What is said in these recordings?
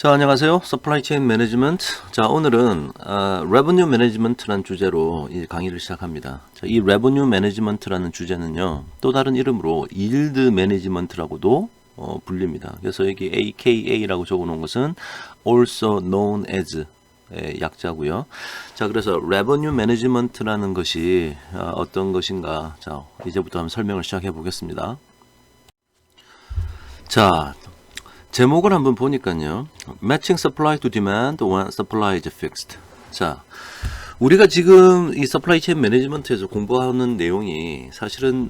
자, 안녕하세요. 서플라이 체인 매니지먼트. 자, 오늘은 레버뉴 매니지먼트라는 주제로 이 강의를 시작합니다. 자, 이 레버뉴 매니지먼트라는 주제는요, 또 다른 이름으로 일드 매니지먼트라고도 불립니다. 그래서 여기 AKA라고 적어놓은 것은 also known as 의 약자고요. 자, 그래서 revenue management라는 것이 어떤 것인가? 자, 이제부터 한번 설명을 시작해 보겠습니다. 자, 제목을 한번 보니까요. Matching supply to demand when supply is fixed. 자, 우리가 지금 이 서플라이 체인 매니지먼트에서 공부하는 내용이 사실은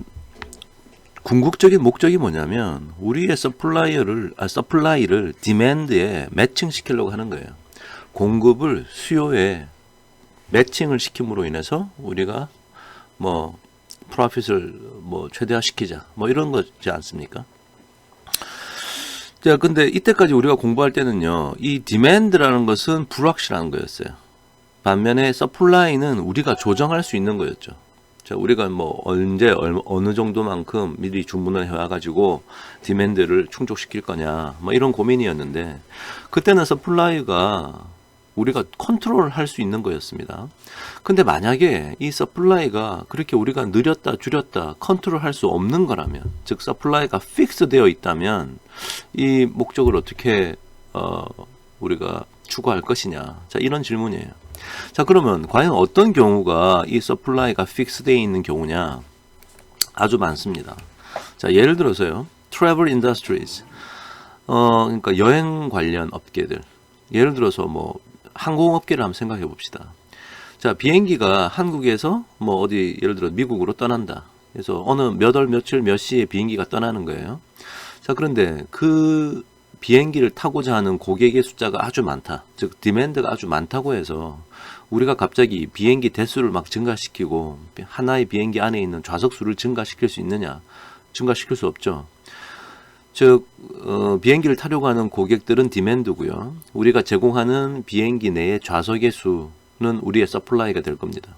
궁극적인 목적이 뭐냐면 우리의 서플라이를 디맨드에 매칭시키려고 하는 거예요. 공급을 수요에 매칭을 시킴으로 인해서 우리가 뭐 프로핏을 뭐 최대화시키자 뭐 이런 거지 않습니까? 자, 근데 이때까지 우리가 공부할 때는요, 이 디맨드라는 것은 불확실한 거였어요. 반면에 서플라이는 우리가 조정할 수 있는 거였죠. 자, 우리가 뭐 언제 어느 정도만큼 미리 주문을 해와가지고 디맨드를 충족시킬 거냐, 뭐 이런 고민이었는데 그때는 서플라이가 우리가 컨트롤을 할 수 있는 거였습니다. 근데 만약에 이 서플라이가 그렇게 우리가 느렸다 줄였다 컨트롤 할 수 없는 거라면, 즉 서플라이가 픽스 되어 있다면 이 목적을 어떻게 우리가 추구할 것이냐, 자, 이런 질문이에요. 자, 그러면 과연 어떤 경우가 이 서플라이가 픽스 되어 있는 경우냐? 아주 많습니다. 자, 예를 들어서요, travel industries, 그러니까 여행 관련 업계들, 예를 들어서 뭐 항공업계를 한번 생각해 봅시다. 자, 비행기가 한국에서 뭐 어디 예를 들어 미국으로 떠난다. 그래서 어느 몇 월 며칠 몇 시에 비행기가 떠나는 거예요. 자, 그런데 그 비행기를 타고자 하는 고객의 숫자가 아주 많다. 즉 디맨드가 아주 많다고 해서 우리가 갑자기 비행기 대수를 막 증가시키고 하나의 비행기 안에 있는 좌석 수를 증가시킬 수 있느냐? 증가시킬 수 없죠. 즉 비행기를 타려고 하는 고객들은 디맨드고요. 우리가 제공하는 비행기 내의 좌석의 수는 우리의 서플라이가 될 겁니다.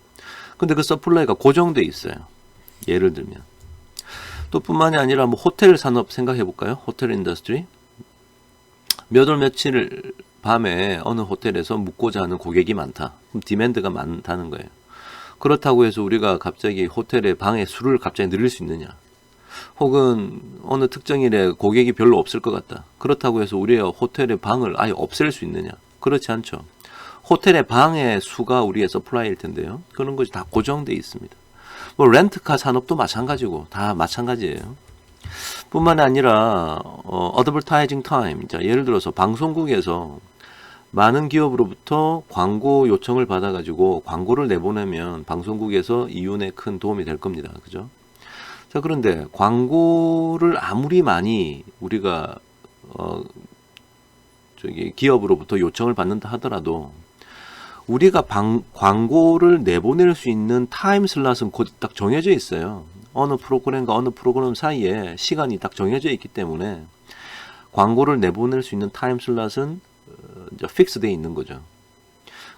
근데 그 서플라이가 고정돼 있어요. 예를 들면 또 뿐만이 아니라 뭐 호텔 산업 생각해 볼까요? 호텔 인더스트리. 몇 월 며칠 밤에 어느 호텔에서 묵고자 하는 고객이 많다. 그럼 디맨드가 많다는 거예요. 그렇다고 해서 우리가 갑자기 호텔의 방의 수를 갑자기 늘릴 수 있느냐? 혹은 어느 특정일에 고객이 별로 없을 것 같다. 그렇다고 해서 우리의 호텔의 방을 아예 없앨 수 있느냐? 그렇지 않죠. 호텔의 방의 수가 우리의 서플라이일 텐데요. 그런 것이 다 고정되어 있습니다. 뭐 렌트카 산업도 마찬가지고 다 마찬가지예요. 뿐만 아니라 advertising time. 자, 예를 들어서 방송국에서 많은 기업으로부터 광고 요청을 받아가지고 광고를 내보내면 방송국에서 이윤에 큰 도움이 될 겁니다. 그죠? 자, 그런데 광고를 아무리 많이 우리가 기업으로부터 요청을 받는다 하더라도 우리가 광고를 내보낼 수 있는 타임 슬롯은 곧 딱 정해져 있어요. 어느 프로그램과 어느 프로그램 사이에 시간이 딱 정해져 있기 때문에 광고를 내보낼 수 있는 타임 슬롯은 이제 픽스되어 있는 거죠.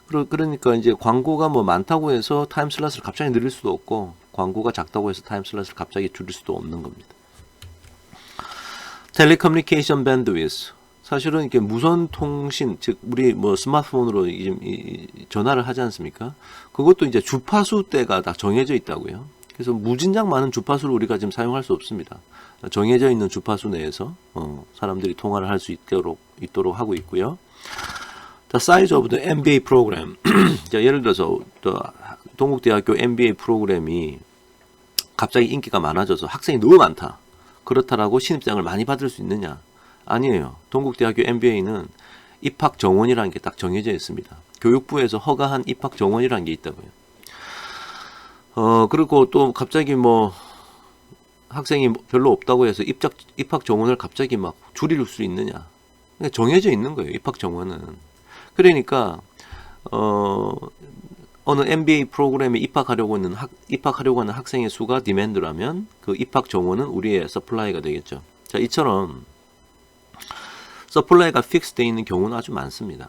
그러니까 이제 광고가 뭐 많다고 해서 타임 슬롯을 갑자기 늘릴 수도 없고 광고가 작다고 해서 타임 슬롯을 갑자기 줄일 수도 없는 겁니다. 텔레커뮤니케이션 밴드위스. 사실은 이렇게 무선 통신, 즉 우리 뭐 스마트폰으로 전화를 하지 않습니까? 그것도 이제 주파수대가 다 정해져 있다고요. 그래서 무진장 많은 주파수를 우리가 지금 사용할 수 없습니다. 정해져 있는 주파수 내에서 사람들이 통화를 할 수 있도록 하고 있고요. The size of the MBA 프로그램. 자, 예를 들어서 동국대학교 MBA 프로그램이 갑자기 인기가 많아져서 학생이 너무 많다. 그렇다라고 신입생을 많이 받을 수 있느냐? 아니에요. 동국대학교 MBA는 입학 정원이라는 게 딱 정해져 있습니다. 교육부에서 허가한 입학 정원이라는 게 있다고요. 그리고 또 갑자기 뭐 학생이 별로 없다고 해서 입학 정원을 갑자기 막 줄일 수 있느냐? 정해져 있는 거예요. 입학 정원은. 그러니까 어느 MBA 프로그램에 입학하려고 하는 학생의 수가 디맨드라면 그 입학 정원은 우리의 서플라이가 되겠죠. 자, 이처럼 서플라이가 픽스되어 있는 경우는 아주 많습니다.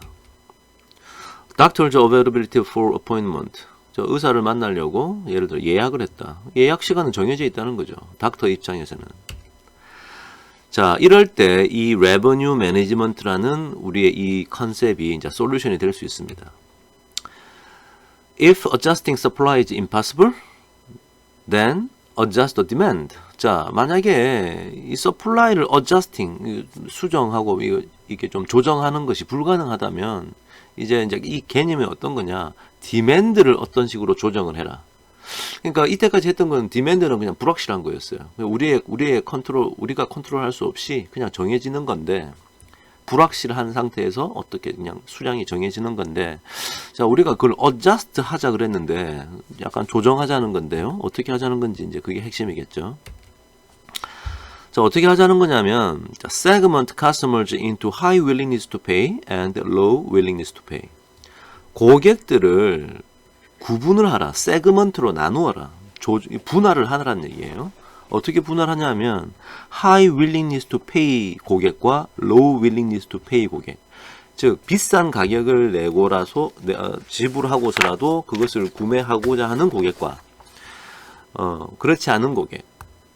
Doctor's availability for appointment. 저 의사를 만나려고 예를 들어 예약을 했다. 예약 시간은 정해져 있다는 거죠. 닥터 입장에서는. 자, 이럴 때 이 revenue management라는 우리의 이 컨셉이 이제 솔루션이 될 수 있습니다. If adjusting supply is impossible, then adjust the demand. 자, 만약에 이 supply를 adjusting, 수정하고 이게 좀 조정하는 것이 불가능하다면 이제 이 개념이 어떤 거냐? demand를 어떤 식으로 조정을 해라. 그러니까 이때까지 했던 건 디맨드는 그냥 불확실한 거였어요. 우리가 컨트롤할 수 없이 그냥 정해지는 건데, 불확실한 상태에서 어떻게 그냥 수량이 정해지는 건데, 자, 우리가 그걸 adjust 하자 그랬는데 약간 조정하자는 건데요. 어떻게 하자는 건지 이제 그게 핵심이겠죠. 자, 어떻게 하자는 거냐면, 자, segment customers into high willingness to pay and low willingness to pay. 고객들을 구분을 하라. 세그먼트로 나누어라. 분할을 하라는 얘기예요. 어떻게 분할하냐면 high willingness to pay 고객과 low willingness to pay 고객. 즉 비싼 가격을 내고라서 지불하고서라도 그것을 구매하고자 하는 고객과 그렇지 않은 고객.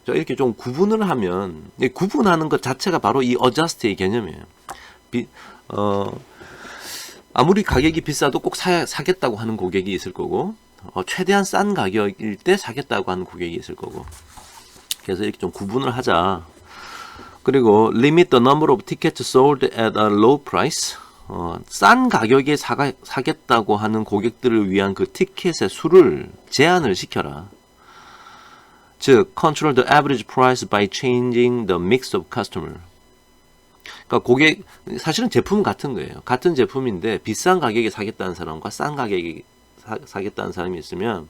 자, 이렇게 좀 구분을 하면, 구분하는 것 자체가 바로 이 adjust의 개념이에요. 아무리 가격이 비싸도 꼭 사겠다고 하는 고객이 있을 거고, 최대한 싼 가격일 때 사겠다고 하는 고객이 있을 거고. 그래서 이렇게 좀 구분을 하자. 그리고 limit the number of tickets sold at a low price. 싼 가격에 사겠다고 하는 고객들을 위한 그 티켓의 수를 제한을 시켜라. 즉, control the average price by changing the mix of customer. 그러니까 사실은 제품은 같은 거예요. 같은 제품인데 비싼 가격에 사겠다는 사람과 싼 가격에 사겠다는 사람이 있으면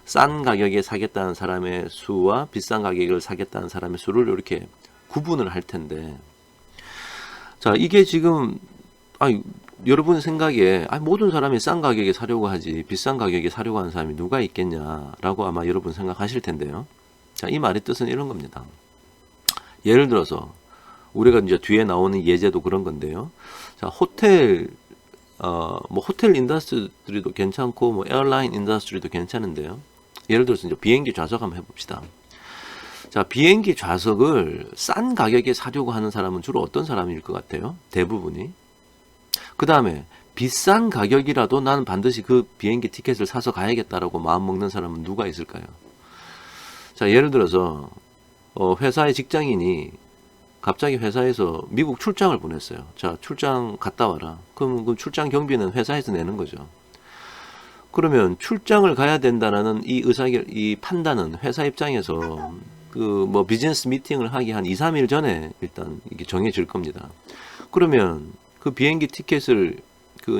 싼 가격에 사겠다는 사람의 수와 비싼 가격을 사겠다는 사람의 수를 이렇게 구분을 할 텐데, 자, 이게 지금 여러분 생각에 모든 사람이 싼 가격에 사려고 하지 비싼 가격에 사려고 하는 사람이 누가 있겠냐라고 아마 여러분 생각하실 텐데요. 자, 이 말의 뜻은 이런 겁니다. 예를 들어서 우리가 이제 뒤에 나오는 예제도 그런 건데요. 자, 호텔 인더스트리도 괜찮고, 에어라인 인더스트리도 괜찮은데요. 예를 들어서 이제 비행기 좌석 한번 해봅시다. 자, 비행기 좌석을 싼 가격에 사려고 하는 사람은 주로 어떤 사람일 것 같아요? 대부분이. 그 다음에 비싼 가격이라도 나는 반드시 그 비행기 티켓을 사서 가야겠다라고 마음 먹는 사람은 누가 있을까요? 자, 예를 들어서 회사의 직장인이 갑자기 회사에서 미국 출장을 보냈어요. 자, 출장 갔다 와라. 그럼 그 출장 경비는 회사에서 내는 거죠. 그러면 출장을 가야 된다라는 이 판단은 회사 입장에서 비즈니스 미팅을 하기 한 2, 3일 전에 일단 이게 정해질 겁니다. 그러면 그 비행기 티켓을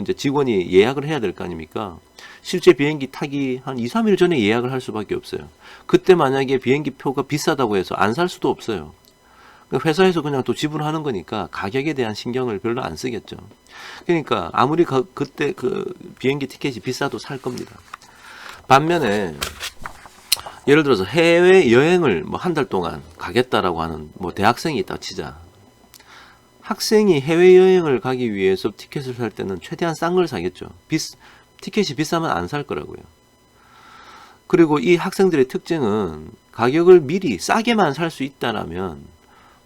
이제 직원이 예약을 해야 될 거 아닙니까? 실제 비행기 타기 한 2, 3일 전에 예약을 할 수밖에 없어요. 그때 만약에 비행기 표가 비싸다고 해서 안 살 수도 없어요. 회사에서 그냥 또 지불하는 거니까 가격에 대한 신경을 별로 안 쓰겠죠. 그러니까 아무리 그때 그 비행기 티켓이 비싸도 살 겁니다. 반면에 예를 들어서 해외 여행을 한 달 동안 가겠다라고 하는 대학생이 있다고 치자. 학생이 해외 여행을 가기 위해서 티켓을 살 때는 최대한 싼 걸 사겠죠. 티켓이 비싸면 안 살 거라고요. 그리고 이 학생들의 특징은 가격을 미리 싸게만 살 수 있다라면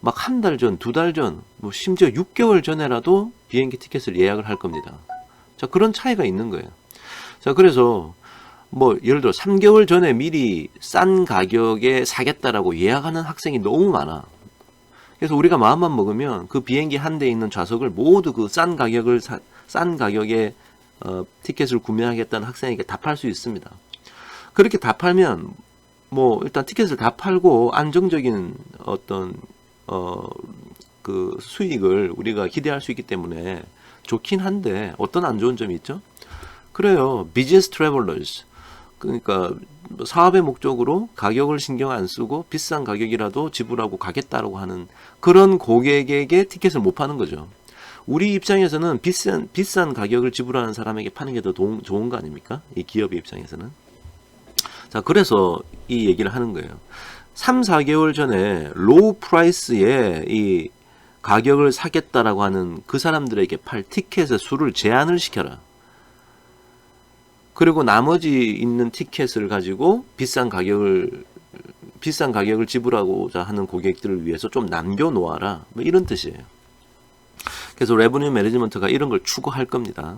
한 달 전, 2달 전, 심지어 6개월 전에라도 비행기 티켓을 예약을 할 겁니다. 자, 그런 차이가 있는 거예요. 자, 그래서 예를 들어 3개월 전에 미리 싼 가격에 사겠다라고 예약하는 학생이 너무 많아. 그래서 우리가 마음만 먹으면 그 비행기 한 대에 있는 좌석을 모두 그 싼 가격에 티켓을 구매하겠다는 학생에게 다 팔 수 있습니다. 그렇게 다 팔면 일단 티켓을 다 팔고 안정적인 어떤 그 수익을 우리가 기대할 수 있기 때문에 좋긴 한데 어떤 안 좋은 점이 있죠? 그래요. 비즈니스 트래블러스. 그러니까 사업의 목적으로 가격을 신경 안 쓰고 비싼 가격이라도 지불하고 가겠다라고 하는 그런 고객에게 티켓을 못 파는 거죠. 우리 입장에서는 비싼 가격을 지불하는 사람에게 파는 게 더 좋은 거 아닙니까? 이 기업의 입장에서는. 자, 그래서 이 얘기를 하는 거예요. 3, 4개월 전에 로우 프라이스에 이 가격을 사겠다라고 하는 그 사람들에게 팔 티켓의 수를 제한을 시켜라. 그리고 나머지 있는 티켓을 가지고 비싼 가격을 비싼 가격을 지불하고자 하는 고객들을 위해서 좀 남겨놓아라. 뭐 이런 뜻이에요. 그래서 레버뉴 매니지먼트가 이런 걸 추구할 겁니다.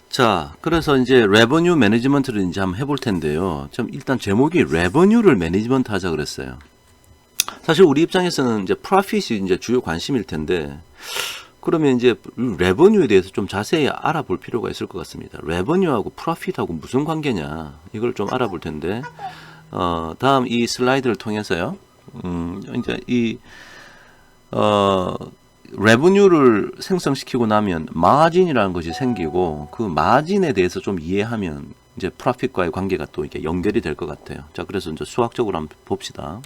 자, 그래서 이제 레버뉴 매니지먼트를 이제 한번 해볼 텐데요. 좀 일단 제목이 레버뉴를 매니지먼트 하자 그랬어요. 사실 우리 입장에서는 이제 프로핏이 이제 주요 관심일 텐데, 그러면 이제 레버뉴에 대해서 좀 자세히 알아볼 필요가 있을 것 같습니다. 레버뉴하고 프로핏하고 무슨 관계냐, 이걸 좀 알아볼 텐데, 다음 이 슬라이드를 통해서요, 이제 레버뉴를 생성시키고 나면 마진이라는 것이 생기고, 그 마진에 대해서 좀 이해하면 이제 프로핏과의 관계가 또 이렇게 연결이 될 것 같아요. 자, 그래서 이제 수학적으로 한번 봅시다.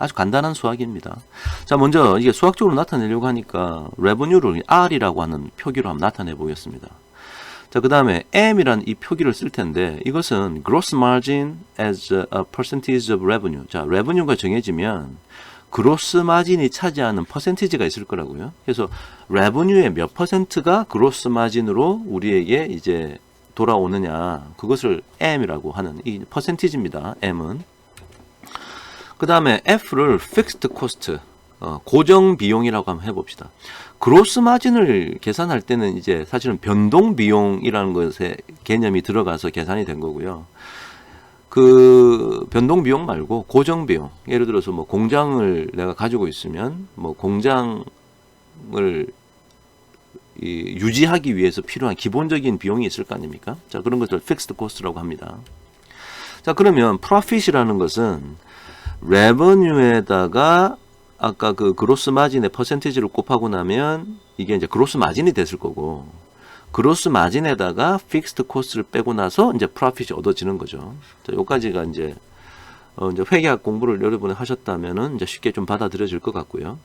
아주 간단한 수학입니다. 자, 먼저 이게 수학적으로 나타내려고 하니까 레버뉴를 R이라고 하는 표기로 한번 나타내 보겠습니다. 자, 그 다음에 M이라는 이 표기를 쓸 텐데, 이것은 gross margin as a percentage of revenue. 자, revenue가 정해지면 gross margin이 차지하는 퍼센티지가 있을 거라고요. 그래서 revenue의 몇 퍼센트가 gross margin으로 우리에게 이제 돌아오느냐, 그것을 M이라고 하는 이 퍼센티지입니다. M은. 그 다음에 F를 fixed cost, 고정 비용이라고 한번 해봅시다. 그로스 마진을 계산할 때는 이제 사실은 변동 비용이라는 것에 개념이 들어가서 계산이 된 거고요. 그 변동 비용 말고 고정 비용, 예를 들어서 뭐 공장을 내가 가지고 있으면 뭐 공장을 유지하기 위해서 필요한 기본적인 비용이 있을 거 아닙니까? 자, 그런 것을 fixed cost라고 합니다. 자, 그러면 profit이라는 것은 레버뉴에다가 아까 그 그로스 마진의 퍼센티지를 곱하고 나면 이게 이제 그로스 마진이 됐을 거고, 그로스 마진에다가 픽스드 코스트를 빼고 나서 이제 프로핏이 얻어지는 거죠. 자, 요까지가 이제 회계학 공부를 여러분이 하셨다면은 이제 쉽게 좀 받아들여질 것 같고요.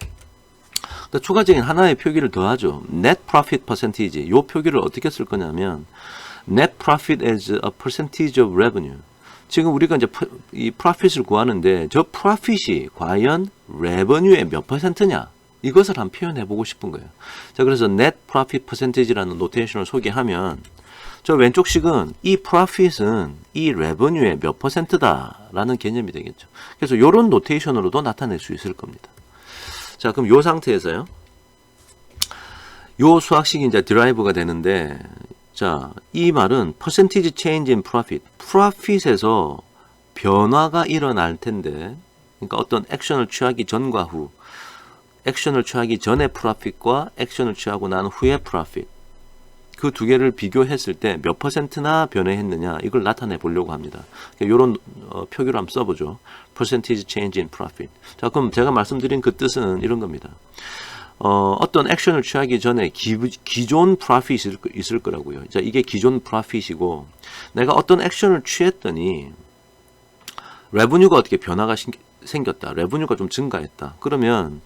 추가적인 하나의 표기를 더하죠. Net Profit Percentage. 요 표기를 어떻게 쓸 거냐면 Net Profit as a percentage of revenue. 지금 우리가 이제 이 프로핏을 구하는데, 저 프로핏이 과연 레버뉴의 몇 퍼센트냐, 이것을 한번 표현해 보고 싶은 거예요. 자, 그래서 net profit percentage라는 노테이션을 소개하면, 저 왼쪽 식은 이 프로핏은 이 레버뉴의 몇 퍼센트다라는 개념이 되겠죠. 그래서 이런 노테이션으로도 나타낼 수 있을 겁니다. 자, 그럼 이 상태에서요, 요 수학식이 이제 드라이브가 되는데, 자, 이 말은 percentage change in profit, 프로핏에서 변화가 일어날 텐데, 그러니까 어떤 액션을 취하기 전과 후, 액션을 취하기 전의 프로핏과 액션을 취하고 난 후의 프로핏, 그 두 개를 비교했을 때 몇 퍼센트나 변화했느냐, 이걸 나타내 보려고 합니다. 이런 표기를 한번 써보죠. percentage change in profit. 자, 그럼 제가 말씀드린 그 뜻은 이런 겁니다. 어떤 액션을 취하기 전에 기존 프로핏이 있을 거라고요. 자, 이게 기존 프로핏이고, 내가 어떤 액션을 취했더니 레버뉴가 어떻게 변화가 생겼다, 레버뉴가 좀 증가했다. 그러면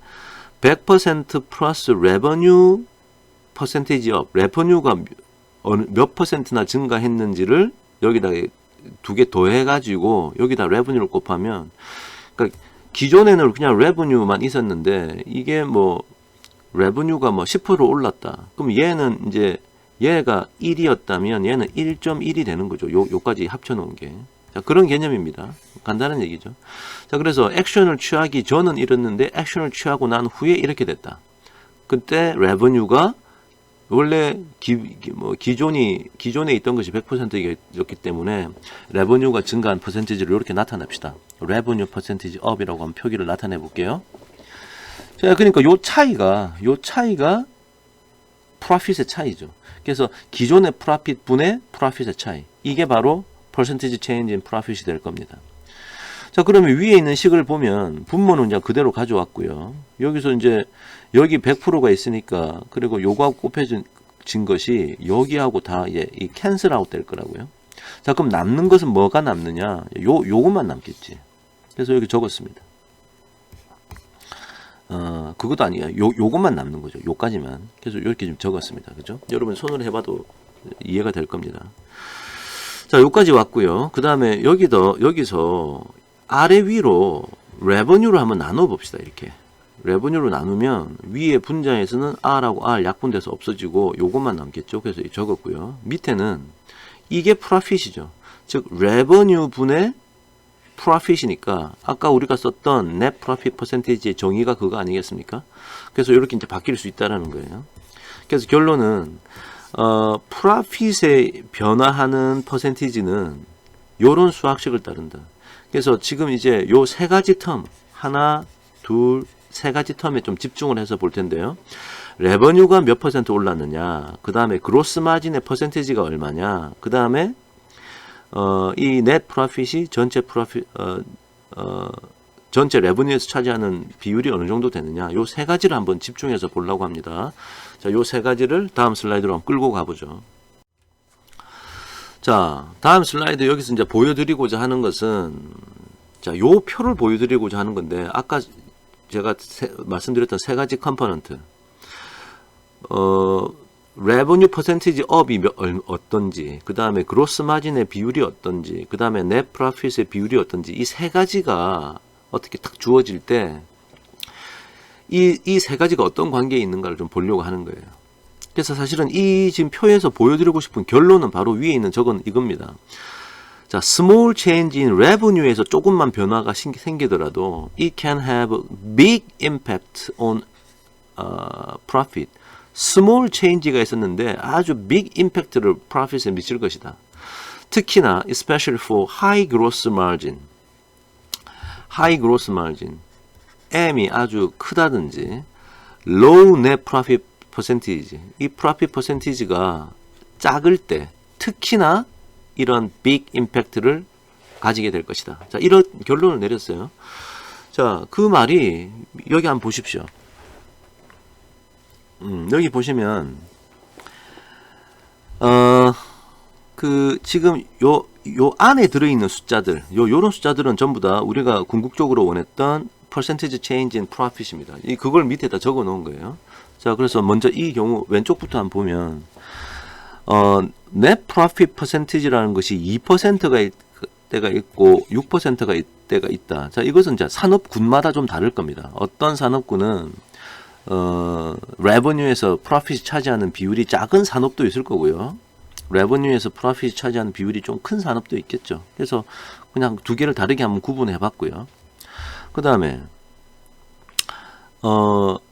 100% 플러스 레버뉴 퍼센티지 업, 레버뉴가 몇 퍼센트나 증가했는지를 여기다 두 개 더해가지고 여기다 레버뉴를 곱하면, 그러니까 기존에는 그냥 레버뉴만 있었는데 이게 뭐 레버뉴가 뭐 10% 올랐다. 그럼 얘는 이제 얘가 1이었다면 얘는 1.1이 되는 거죠. 요까지 합쳐 놓은 게. 자, 그런 개념입니다. 간단한 얘기죠. 자, 그래서 액션을 취하기 전은 이랬는데 액션을 취하고 난 후에 이렇게 됐다. 그때 레버뉴가 원래 기존에 있던 것이 100%였기 때문에 레버뉴가 증가한 퍼센티지를 이렇게 나타냅시다. 레버뉴 퍼센티지 업이라고 하면 표기를 나타내 볼게요. 자, 그러니까 요 차이가 프로핏의 차이죠. 그래서 기존의 프로핏 분의 프로핏의 차이. 이게 바로 percentage change in profit이 될 겁니다. 자, 그러면 위에 있는 식을 보면 분모는 이제 그대로 가져왔고요. 여기서 이제 여기 100%가 있으니까, 그리고 요거하고 곱해진 것이 여기하고 다 이 캔슬 아웃 될 거라고요. 자, 그럼 남는 것은 뭐가 남느냐? 요것만 남겠지. 그래서 여기 적었습니다. 그것도 아니에요. 요것만 남는 거죠. 요까지만. 그래서 이렇게 좀 적었습니다. 그죠? 여러분 손으로 해봐도 이해가 될 겁니다. 자, 요까지 왔고요. 그 다음에 여기서 아래 위로 레버뉴를 한번 나눠 봅시다. 이렇게. 레버뉴로 나누면 위에 분자에서는 R하고 R 약분돼서 없어지고 요것만 남겠죠. 그래서 적었고요. 밑에는 이게 프로핏이죠. 즉 레버뉴 분의 profit이니까 아까 우리가 썼던 net profit percentage의 정의가 그거 아니겠습니까? 그래서 이렇게 이제 바뀔 수 있다라는 거예요. 그래서 결론은 profit에 변화하는 퍼센티지는 요런 수학식을 따른다. 그래서 지금 이제 요 세 가지 텀, 하나, 둘, 세 가지 텀에 좀 집중을 해서 볼 텐데요. 레버뉴가 몇 퍼센트 올랐느냐, 그 다음에 그로스 마진의 퍼센티지가 얼마냐, 그 다음에 이 net profit이 전체 전체 레버뉴에서 차지하는 비율이 어느 정도 되느냐, 요 세 가지를 한번 집중해서 보려고 합니다. 자, 요 세 가지를 다음 슬라이드로 한번 끌고 가보죠. 자, 다음 슬라이드 여기서 이제 보여드리고자 하는 것은, 자, 요 표를 보여드리고자 하는 건데, 아까 제가 말씀드렸던 세 가지 컴포넌트, 레버뉴 퍼센티지 업이 어떤지, 그 다음에 그로스 마진의 비율이 어떤지, 그 다음에 넷 프로핏의 비율이 어떤지, 이 세 가지가 어떻게 딱 주어질 때, 이 세 가지가 어떤 관계에 있는가를 좀 보려고 하는 거예요. 그래서 사실은 이 지금 표에서 보여드리고 싶은 결론은 바로 위에 있는 저건 이겁니다. 자, small change in revenue에서 조금만 변화가 생기더라도 it can have big impact on profit. small change가 있었는데 아주 big impact를 profit에 미칠 것이다. 특히나 especially for high gross margin. high gross margin. M이 아주 크다든지 low net profit percentage. 이 profit percentage가 작을 때 특히나 이런 big impact를 가지게 될 것이다. 자, 이런 결론을 내렸어요. 자, 그 말이 여기 한번 보십시오. 여기 보시면 지금 요 안에 들어있는 숫자들, 요런 숫자들은 전부 다 우리가 궁극적으로 원했던 percentage change in profit입니다. 그걸 밑에다 적어 놓은 거예요. 자, 그래서 먼저 이 경우 왼쪽부터 한번 보면 net profit percentage라는 것이 2%가 때가 있고 6%가 때가 있다. 자, 이것은 이제 산업군마다 좀 다를 겁니다. 어떤 산업군은 revenue에서 profit이 차지하는 비율이 작은 산업도 있을 거고요. revenue에서 profit이 차지하는 비율이 좀 큰 산업도 있겠죠. 그래서 그냥 두 개를 다르게 한번 구분해 봤고요. 그 다음에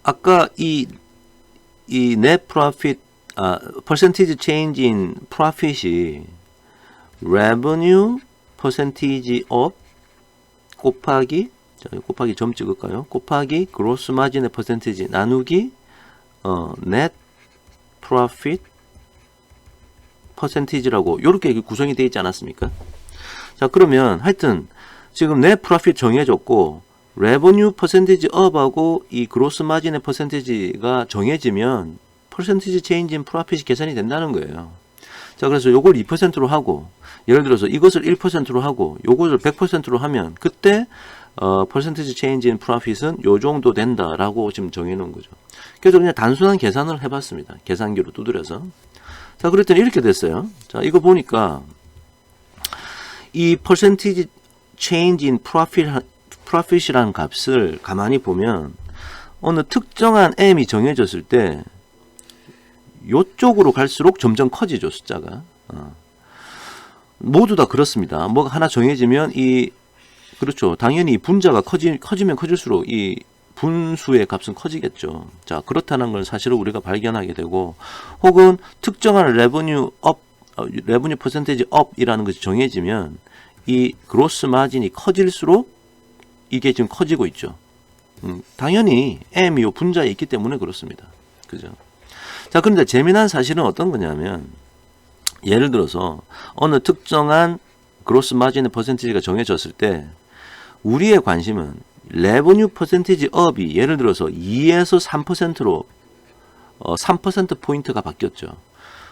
아까 이 net profit percentage change in profit이 revenue percentage of 곱하기, 자, 곱하기 점 찍을까요? 곱하기 gross margin의 percentage 나누기 net profit percentage라고 이렇게 구성이 되어 있지 않았습니까? 자, 그러면 하여튼 지금 net profit 정해졌고 revenue percentage up하고 이 gross margin의 percentage가 정해지면 percentage change in profit이 계산이 된다는 거예요. 자, 그래서 요걸 2%로 하고 예를 들어서 이것을 1%로 하고 요것을 100%로 하면 그때 percentage change in profit은 요 정도 된다라고 지금 정해 놓은 거죠. 그래서 그냥 단순한 계산을 해 봤습니다. 계산기로 두드려서. 자, 그랬더니 이렇게 됐어요. 자, 이거 보니까 이 percentage change in profit이라는 값을 가만히 보면 어느 특정한 m이 정해졌을 때 요쪽으로 갈수록 점점 커지죠, 숫자가. 모두 다 그렇습니다. 뭐가 하나 정해지면 그렇죠. 당연히 이 분자가 커지면 커질수록 이 분수의 값은 커지겠죠. 자, 그렇다는 걸 사실은 우리가 발견하게 되고, 혹은 특정한 레버뉴 퍼센테이지 업이라는 것이 정해지면 이 그로스 마진이 커질수록 이게 지금 커지고 있죠. 당연히 M이 요 분자에 있기 때문에 그렇습니다. 그죠? 자, 그런데 재미난 사실은 어떤 거냐면, 예를 들어서 어느 특정한 그로스 마진의 퍼센티지가 정해졌을 때 우리의 관심은 레버뉴 퍼센티지 업이 예를 들어서 2에서 3%로 3% 포인트가 바뀌었죠.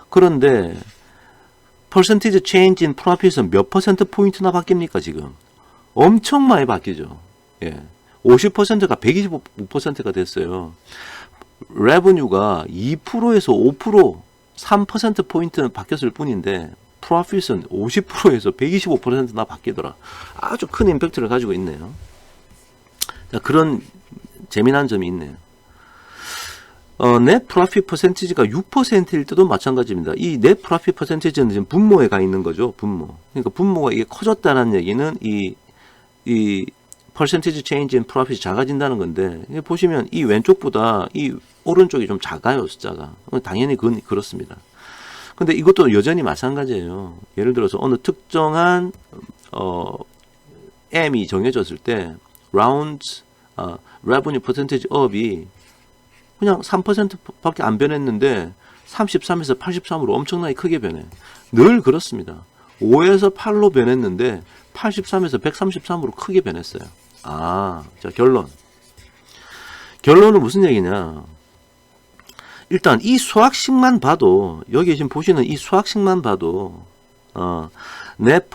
그런데 퍼센티지 체인지 인 프로핏은 몇 퍼센트 포인트나 바뀝니까? 지금 엄청 많이 바뀌죠. 예. 50%가 125%가 됐어요. 레버뉴가 2%에서 5%, 3% 포인트는 바뀌었을 뿐인데 프로핏은 50%에서 125%나 바뀌더라. 아주 큰 임팩트를 가지고 있네요. 자, 그런 재미난 점이 있네요. net profit percentage가 6%일 때도 마찬가지입니다. 이 net profit percentage는 지금 분모에 가 있는 거죠. 분모. 그러니까 분모가 이게 커졌다는 얘기는 이 이 percentage change in profit이 작아진다는 건데, 보시면 이 왼쪽보다 이 오른쪽이 좀 작아요, 숫자가. 당연히 그건 그렇습니다. 근데 이것도 여전히 마찬가지예요. 예를 들어서 어느 특정한 M이 정해졌을 때 round revenue percentage up이 그냥 3%밖에 안 변했는데 33에서 83으로 엄청나게 크게 변해. 늘 그렇습니다. 5에서 8로 변했는데 83에서 133으로 크게 변했어요. 자, 결론은 무슨 얘기냐? 일단 이 수학식만 봐도, 여기 지금 보시는 이 수학식만 봐도 net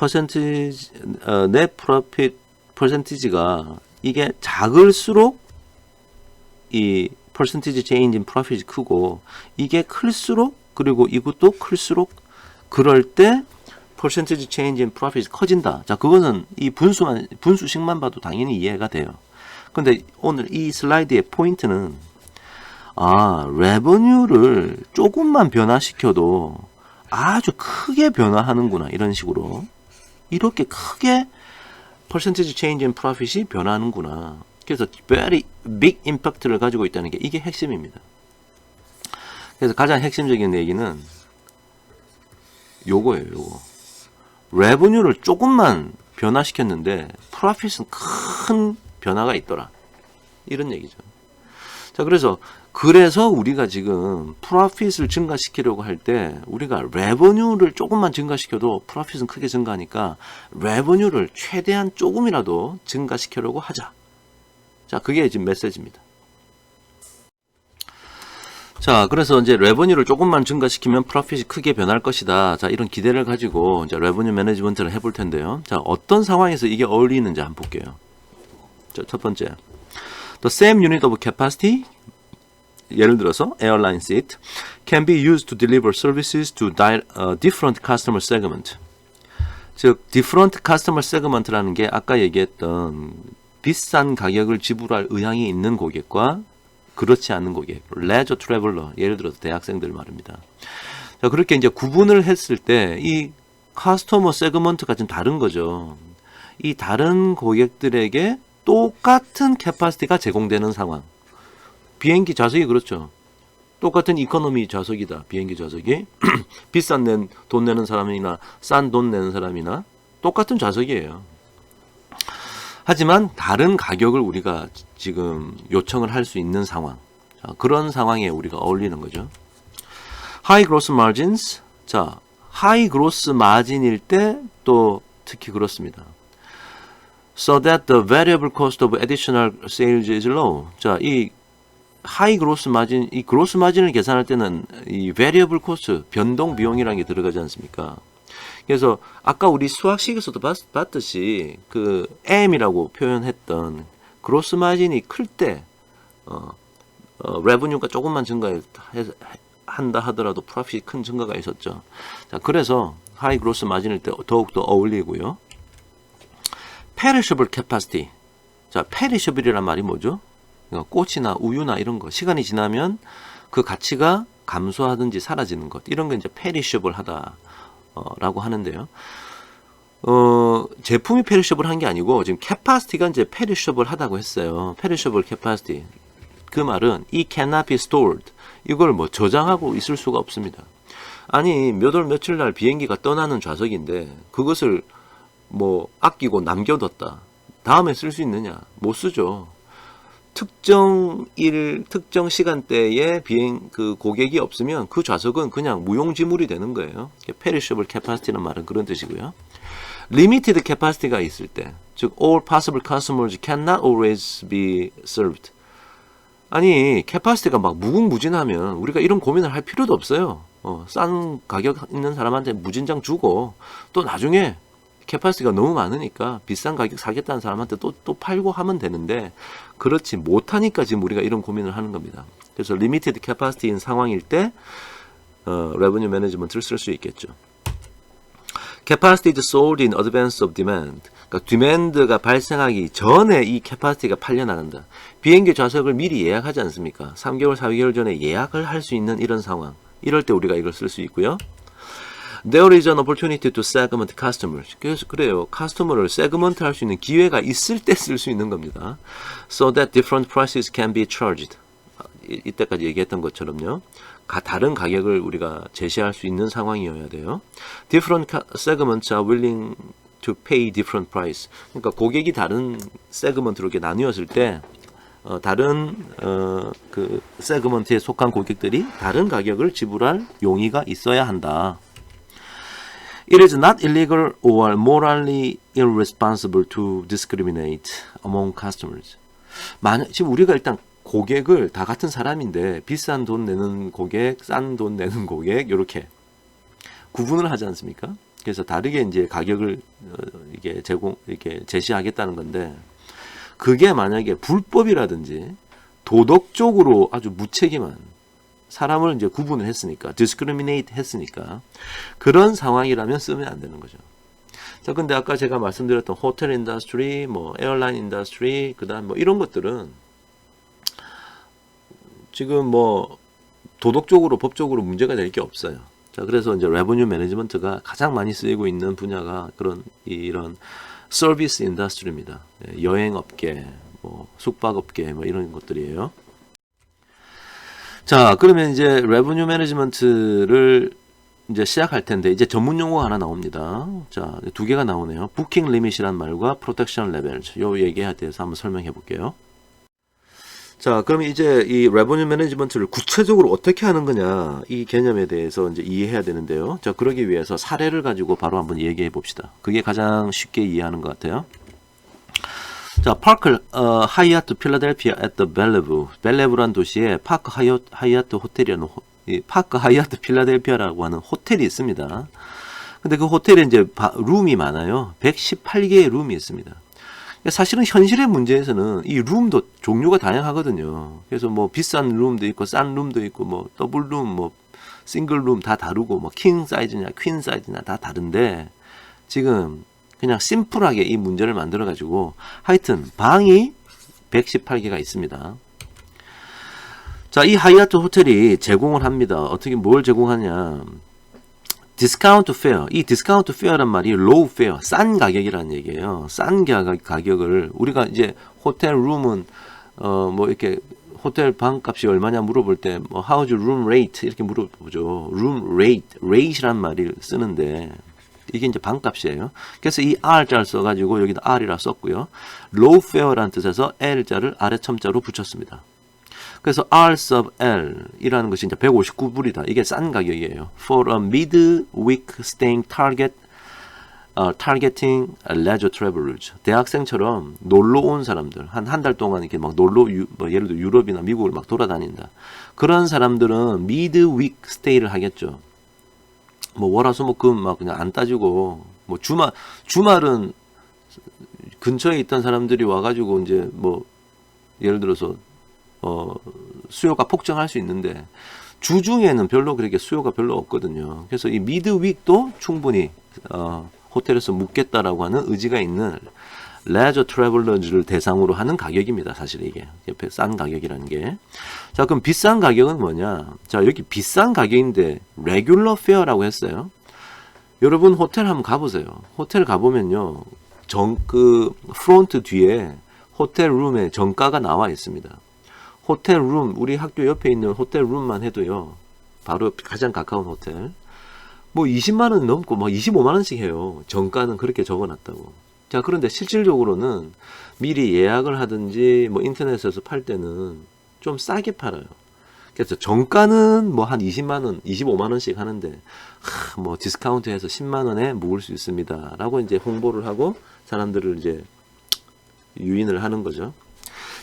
profit percentage가 이게 작을수록 이 percentage change in profit이 크고, 이게 클수록, 그리고 이것도 클수록, 그럴 때 percentage change in profit이 커진다. 자, 그거는 이 분수식만 봐도 당연히 이해가 돼요. 근데 오늘 이 슬라이드의 포인트는 revenue를 조금만 변화시켜도 아주 크게 변화하는구나. 이런 식으로. 이렇게 크게 percentage change in profit이 변하는구나. 그래서 very big impact를 가지고 있다는 게 이게 핵심입니다. 그래서 가장 핵심적인 얘기는 요거예요, 요거. revenue를 조금만 변화시켰는데 profit은 큰 변화가 있더라. 이런 얘기죠. 자, 그래서 우리가 지금 profit을 증가시키려고 할 때 우리가 revenue를 조금만 증가시켜도 profit은 크게 증가하니까 revenue를 최대한 조금이라도 증가시키려고 하자. 자, 그게 지금 메시지입니다. 자, 그래서 이제 revenue를 조금만 증가시키면 profit이 크게 변할 것이다. 자, 이런 기대를 가지고 이제 revenue management를 해볼 텐데요. 자, 어떤 상황에서 이게 어울리는지 한번 볼게요. 자, 첫 번째. The same unit of capacity, 예를 들어서 airline seat, can be used to deliver services to different customer segment. 즉, different customer segment라는 게 아까 얘기했던 비싼 가격을 지불할 의향이 있는 고객과 그렇지 않은 고객, leisure traveler, 예를 들어서 대학생들 말입니다. 자, 그렇게 이제 구분을 했을 때 이 customer segment가 좀 다른 거죠. 이 다른 고객들에게 똑같은 캐파시티가 제공되는 상황. 비행기 좌석이 그렇죠. 똑같은 이코노미 좌석이다. 비행기 좌석이 비싼 돈 내는 사람이나 싼 돈 내는 사람이나 똑같은 좌석이에요. 하지만 다른 가격을 우리가 지금 요청을 할 수 있는 상황. 자, 그런 상황에 우리가 어울리는 거죠. High gross margins. 자, high gross margin일 때 또 특히 그렇습니다. So that the variable cost of additional sales is low. 자, 이 high gross margin, 이 gross margin을 계산할 때는 이 variable cost, 변동 비용이라는 게 들어가지 않습니까? 그래서 아까 우리 수학식에서도 봤듯이 그 M이라고 표현했던 gross margin이 클 때 revenue가 조금만 증가한다 하더라도 profit이 큰 증가가 있었죠. 자, 그래서 high gross margin일 때 더욱더 어울리고요. perishable capacity. 자, perishable이란 말이 뭐죠? 그러니까 꽃이나 우유나 이런 거 시간이 지나면 그 가치가 감소하든지 사라지는 것, 이런 게 이제 perishable 하다 라고 하는데요. 제품이 perishable 한 게 아니고 지금 capacity가 이제 perishable 하다고 했어요. perishable capacity. 그 말은 it cannot be stored. 이걸 뭐 저장하고 있을 수가 없습니다. 아니, 몇 월 며칠 날 비행기가 떠나는 좌석인데 그것을 뭐 아끼고 남겨뒀다. 다음에 쓸 수 있느냐? 못 쓰죠. 특정 특정 시간대에 그 고객이 없으면 그 좌석은 그냥 무용지물이 되는 거예요. perishable capacity는 말은 그런 뜻이고요. limited capacity가 있을 때, 즉 all possible customers cannot always be served. 아니, capacity가 막 무궁무진하면 우리가 이런 고민을 할 필요도 없어요. 싼 가격 있는 사람한테 무진장 주고 또 나중에 캐파시티가 너무 많으니까 비싼 가격 사겠다는 사람한테 또 팔고 하면 되는데 그렇지 못하니까 지금 우리가 이런 고민을 하는 겁니다. 그래서 리미티드 캐파시티인 상황일 때 revenue management를 쓸 수 있겠죠. Capacity is sold in advance of demand. 그러니까 demand가 발생하기 전에 이 capacity가 팔려나간다. 비행기 좌석을 미리 예약하지 않습니까? 3개월, 4개월 전에 예약을 할 수 있는 이런 상황. 이럴 때 우리가 이걸 쓸 수 있고요. There is an opportunity to segment customers. 그래서 그래요. 커스터머를 세그먼트 할 수 있는 기회가 있을 때 쓸 수 있는 겁니다. So that different prices can be charged. 이때까지 얘기했던 것처럼요. 다른 가격을 우리가 제시할 수 있는 상황이어야 돼요. Different segments are willing to pay different price. 그러니까 고객이 다른 세그먼트로 이렇게 나뉘었을 때 다른 그 세그먼트에 속한 고객들이 다른 가격을 지불할 용의가 있어야 한다. It is not illegal or morally irresponsible to discriminate among customers. 지금 우리가 일단 고객을 다 같은 사람인데 비싼 돈 내는 고객, 싼 돈 내는 고객 이렇게 구분을 하지 않습니까? 그래서 다르게 이제 가격을 이렇게 제시하겠다는 건데 그게 만약에 불법이라든지 도덕적으로 아주 무책임한 사람을 이제 구분을 했으니까, discriminate 했으니까, 그런 상황이라면 쓰면 안 되는 거죠. 자, 근데 아까 제가 말씀드렸던 호텔 인더스트리, 뭐, 에어라인 인더스트리, 그 다음 뭐, 이런 것들은 지금 뭐, 도덕적으로, 법적으로 문제가 될 게 없어요. 자, 그래서 이제 레버뉴 매니지먼트가 가장 많이 쓰이고 있는 분야가 이런 서비스 인더스트리입니다. 여행업계, 뭐, 숙박업계, 뭐, 이런 것들이에요. 자, 그러면 이제 레버뉴 매니지먼트를 이제 시작할 텐데 이제 전문 용어가 하나 나옵니다. 자, 두 개가 나오네요. 부킹 리밋이란 말과 프로텍션 레벨. 요 얘기에 대해서 한번 설명해 볼게요. 자, 그럼 이제 이 레버뉴 매니지먼트를 구체적으로 어떻게 하는 거냐, 이 개념에 대해서 이제 이해해야 되는데요. 자, 그러기 위해서 사례를 가지고 바로 한번 얘기해 봅시다. 그게 가장 쉽게 이해하는 것 같아요. 자, 파크 하이아트 필라델피아 at the Bellevue. 벨레브란 도시에 파크 하이아트 호텔이라는 파크 하이아트 필라델피아라고 하는 호텔이 있습니다. 근데 그 호텔에 이제 룸이 많아요. 118개의 룸이 있습니다. 사실은 현실의 문제에서는 이 룸도 종류가 다양하거든요. 그래서 뭐 비싼 룸도 있고 싼 룸도 있고 뭐 더블 룸, 뭐 싱글 룸 다 다르고 뭐 킹 사이즈냐 퀸 사이즈냐 다 다른데 지금 그냥 심플하게 이 문제를 만들어 가지고 하여튼 방이 118개가 있습니다. 자, 이 하이아트 호텔이 제공을 합니다. 어떻게 뭘 제공하냐? 디스카운트 페어. 이 디스카운트 페어란 말이 로우 페어, 싼 가격이라는 얘기예요. 싼 가격을 우리가 이제 호텔 룸은 뭐 이렇게 호텔 방값이 얼마냐 물어볼 때 뭐 how's your room rate 이렇게 물어보죠. room rate이란 말을 쓰는데 이게 이제 방값이에요. 그래서 이 R자를 써가지고 여기다 R이라 썼고요. low fare라는 뜻에서 L자를 아래 첨자로 붙였습니다. 그래서 R sub L 이라는 것이 이제 159불이다. 이게 싼 가격이에요. For a mid-week staying targeting leisure travelers. 대학생처럼 놀러 온 사람들, 한 달 동안 이렇게 막 뭐 예를 들어 유럽이나 미국을 막 돌아다닌다. 그런 사람들은 mid-week stay를 하겠죠. 뭐 월화수목금 막 그냥 안 따지고 뭐 주말은 근처에 있던 사람들이 와가지고 이제 뭐 예를 들어서 수요가 폭증할 수 있는데 주중에는 별로 그렇게 수요가 별로 없거든요. 그래서 이 미드윅도 충분히 호텔에서 묵겠다라고 하는 의지가 있는 레저 트래블러즈를 대상으로 하는 가격입니다. 사실 이게 옆에 싼 가격이라는 게. 자, 그럼 비싼 가격은 뭐냐? 자, 여기 비싼 가격인데 레귤러 페어라고 했어요. 여러분 호텔 한번 가보세요. 호텔 가보면요, 그 프론트 뒤에 호텔 룸에 정가가 나와 있습니다. 호텔 룸, 우리 학교 옆에 있는 호텔 룸만 해도요, 바로 가장 가까운 호텔, 뭐 20만 원 넘고 막 25만 원씩 해요. 정가는 그렇게 적어놨다고. 자, 그런데 실질적으로는 미리 예약을 하든지 뭐 인터넷에서 팔 때는 좀 싸게 팔아요. 그래서 정가는 뭐 한 20만 원, 25만 원씩 하는데 뭐 디스카운트해서 10만 원에 묵을 수 있습니다. 라고 이제 홍보를 하고 사람들을 이제 유인을 하는 거죠.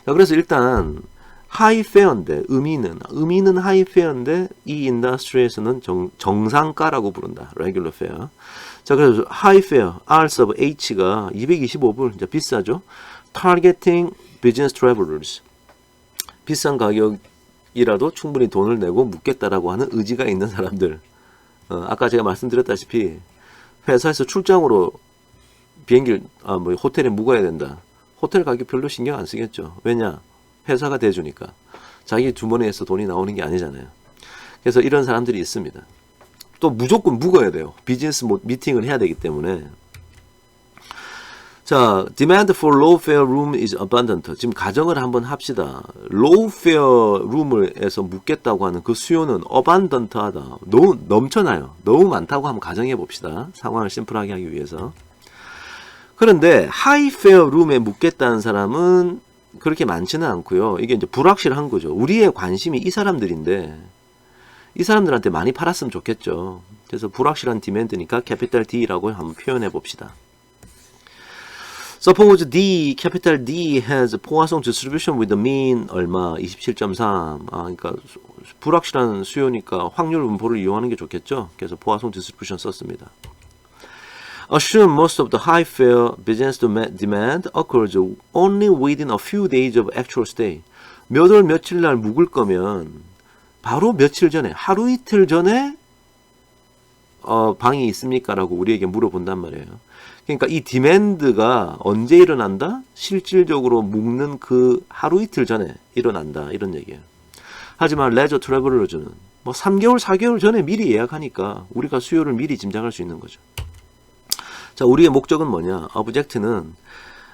자, 그래서 일단 하이페어인데 의미는 하이페어인데 이 인더스트리에서는 정상가라고 부른다. 레귤러 페어. 자, 그래서 하이페어 R sub H가 225불, 이제 비싸죠. Targeting business travelers. 비싼 가격이라도 충분히 돈을 내고 묵겠다라고 하는 의지가 있는 사람들. 아까 제가 말씀드렸다시피 회사에서 출장으로 비행기를 뭐 호텔에 묵어야 된다. 호텔 가격 별로 신경 안 쓰겠죠. 왜냐? 회사가 대주니까. 자기 주머니에서 돈이 나오는 게 아니잖아요. 그래서 이런 사람들이 있습니다. 또 무조건 묵어야 돼요. 비즈니스 미팅을 해야 되기 때문에. 자, demand for low fare room is abundant. 지금 가정을 한번 합시다. low fare room에서 묵겠다고 하는 그 수요는 abundant하다. 너무 넘쳐나요. 너무 많다고 한번 가정해 봅시다. 상황을 심플하게 하기 위해서. 그런데 high fare room에 묵겠다는 사람은 그렇게 많지는 않고요. 이게 이제 불확실한 거죠. 우리의 관심이 이 사람들인데 이 사람들한테 많이 팔았으면 좋겠죠. 그래서 불확실한 디맨드니까 캐피탈 D라고 한번 표현해 봅시다. Suppose D, capital D has 포화송 distribution with the mean 얼마 27.3. 그러니까 불확실한 수요니까 확률 분포를 이용하는 게 좋겠죠. 그래서 포화송 distribution 썼습니다. Assume most of the high fare business demand occurs only within a few days of actual stay. 몇 월 며칠 날 묵을 거면 바로 며칠 전에, 하루 이틀 전에 방이 있습니까? 라고 우리에게 물어본단 말이에요. 그러니까 이 디맨드가 언제 일어난다? 실질적으로 묵는 그 하루 이틀 전에 일어난다. 이런 얘기예요. 하지만 레저 트래블러즈는 뭐 3개월, 4개월 전에 미리 예약하니까 우리가 수요를 미리 짐작할 수 있는 거죠. 자, 우리의 목적은 뭐냐? object는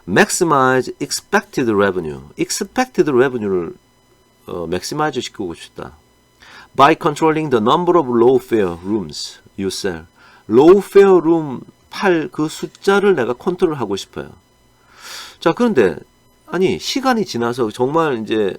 maximize expected revenue. expected revenue를 maximize 시키고 싶다. By controlling the number of low fare rooms you sell. low fare room 팔 그 숫자를 내가 컨트롤하고 싶어요. 자, 그런데 아니 시간이 지나서 정말 이제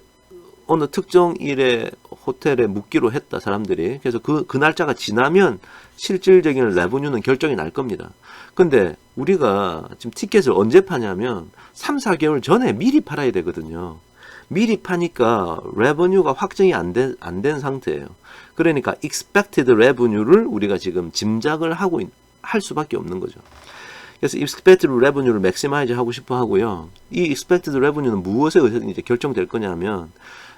어느 특정 일에 호텔에 묵기로 했다 사람들이. 그래서 그 날짜가 지나면 실질적인 레버뉴는 결정이 날 겁니다. 근데 우리가 지금 티켓을 언제 파냐면 3, 4개월 전에 미리 팔아야 되거든요. 미리 파니까 레버뉴가 확정이 안 된 상태예요. 그러니까 expected revenue를 우리가 지금 짐작을 할 수밖에 없는 거죠. 그래서 expected revenue를 maximize 하고 싶어 하고요. 이 expected revenue는 무엇에 의해서 이제 결정될 거냐면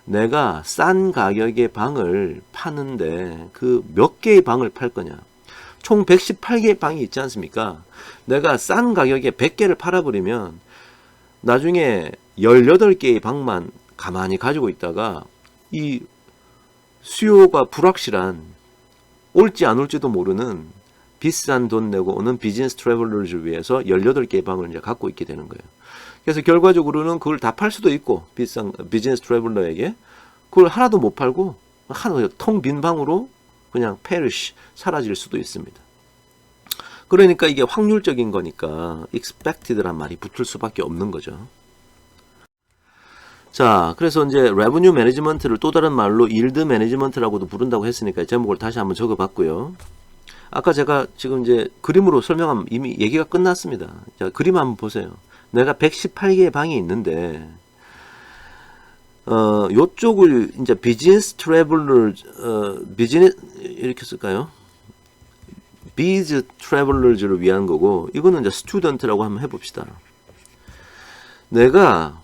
내가 싼 가격의 방을 파는데 그 몇 개의 방을 팔 거냐. 총 118개의 방이 있지 않습니까? 내가 싼 가격에 100개를 팔아버리면 나중에 18개의 방만 가만히 가지고 있다가 이 수요가 불확실한 올지 안 올지도 모르는 비싼 돈 내고 오는 비즈니스 트래블러즈를 위해서 18개의 방을 이제 갖고 있게 되는 거예요. 그래서 결과적으로는 그걸 다 팔 수도 있고 비싼 비즈니스 트래블러에게 그걸 하나도 못 팔고 하나 텅 빈 방으로 그냥 perish 사라질 수도 있습니다. 그러니까 이게 확률적인 거니까 expected란 말이 붙을 수밖에 없는 거죠. 자, 그래서 이제 revenue management를 또 다른 말로 yield management라고도 부른다고 했으니까 제목을 다시 한번 적어봤고요. 아까 제가 지금 이제 그림으로 설명하면 이미 얘기가 끝났습니다. 자, 그림 한번 보세요. 내가 118개의 방이 있는데 요쪽을 이제 비즈니스 트래블러 비즈니스 이렇게 쓸까요? 비즈 트래블러즈를 위한 거고 이거는 이제 스튜던트라고 한번 해봅시다. 내가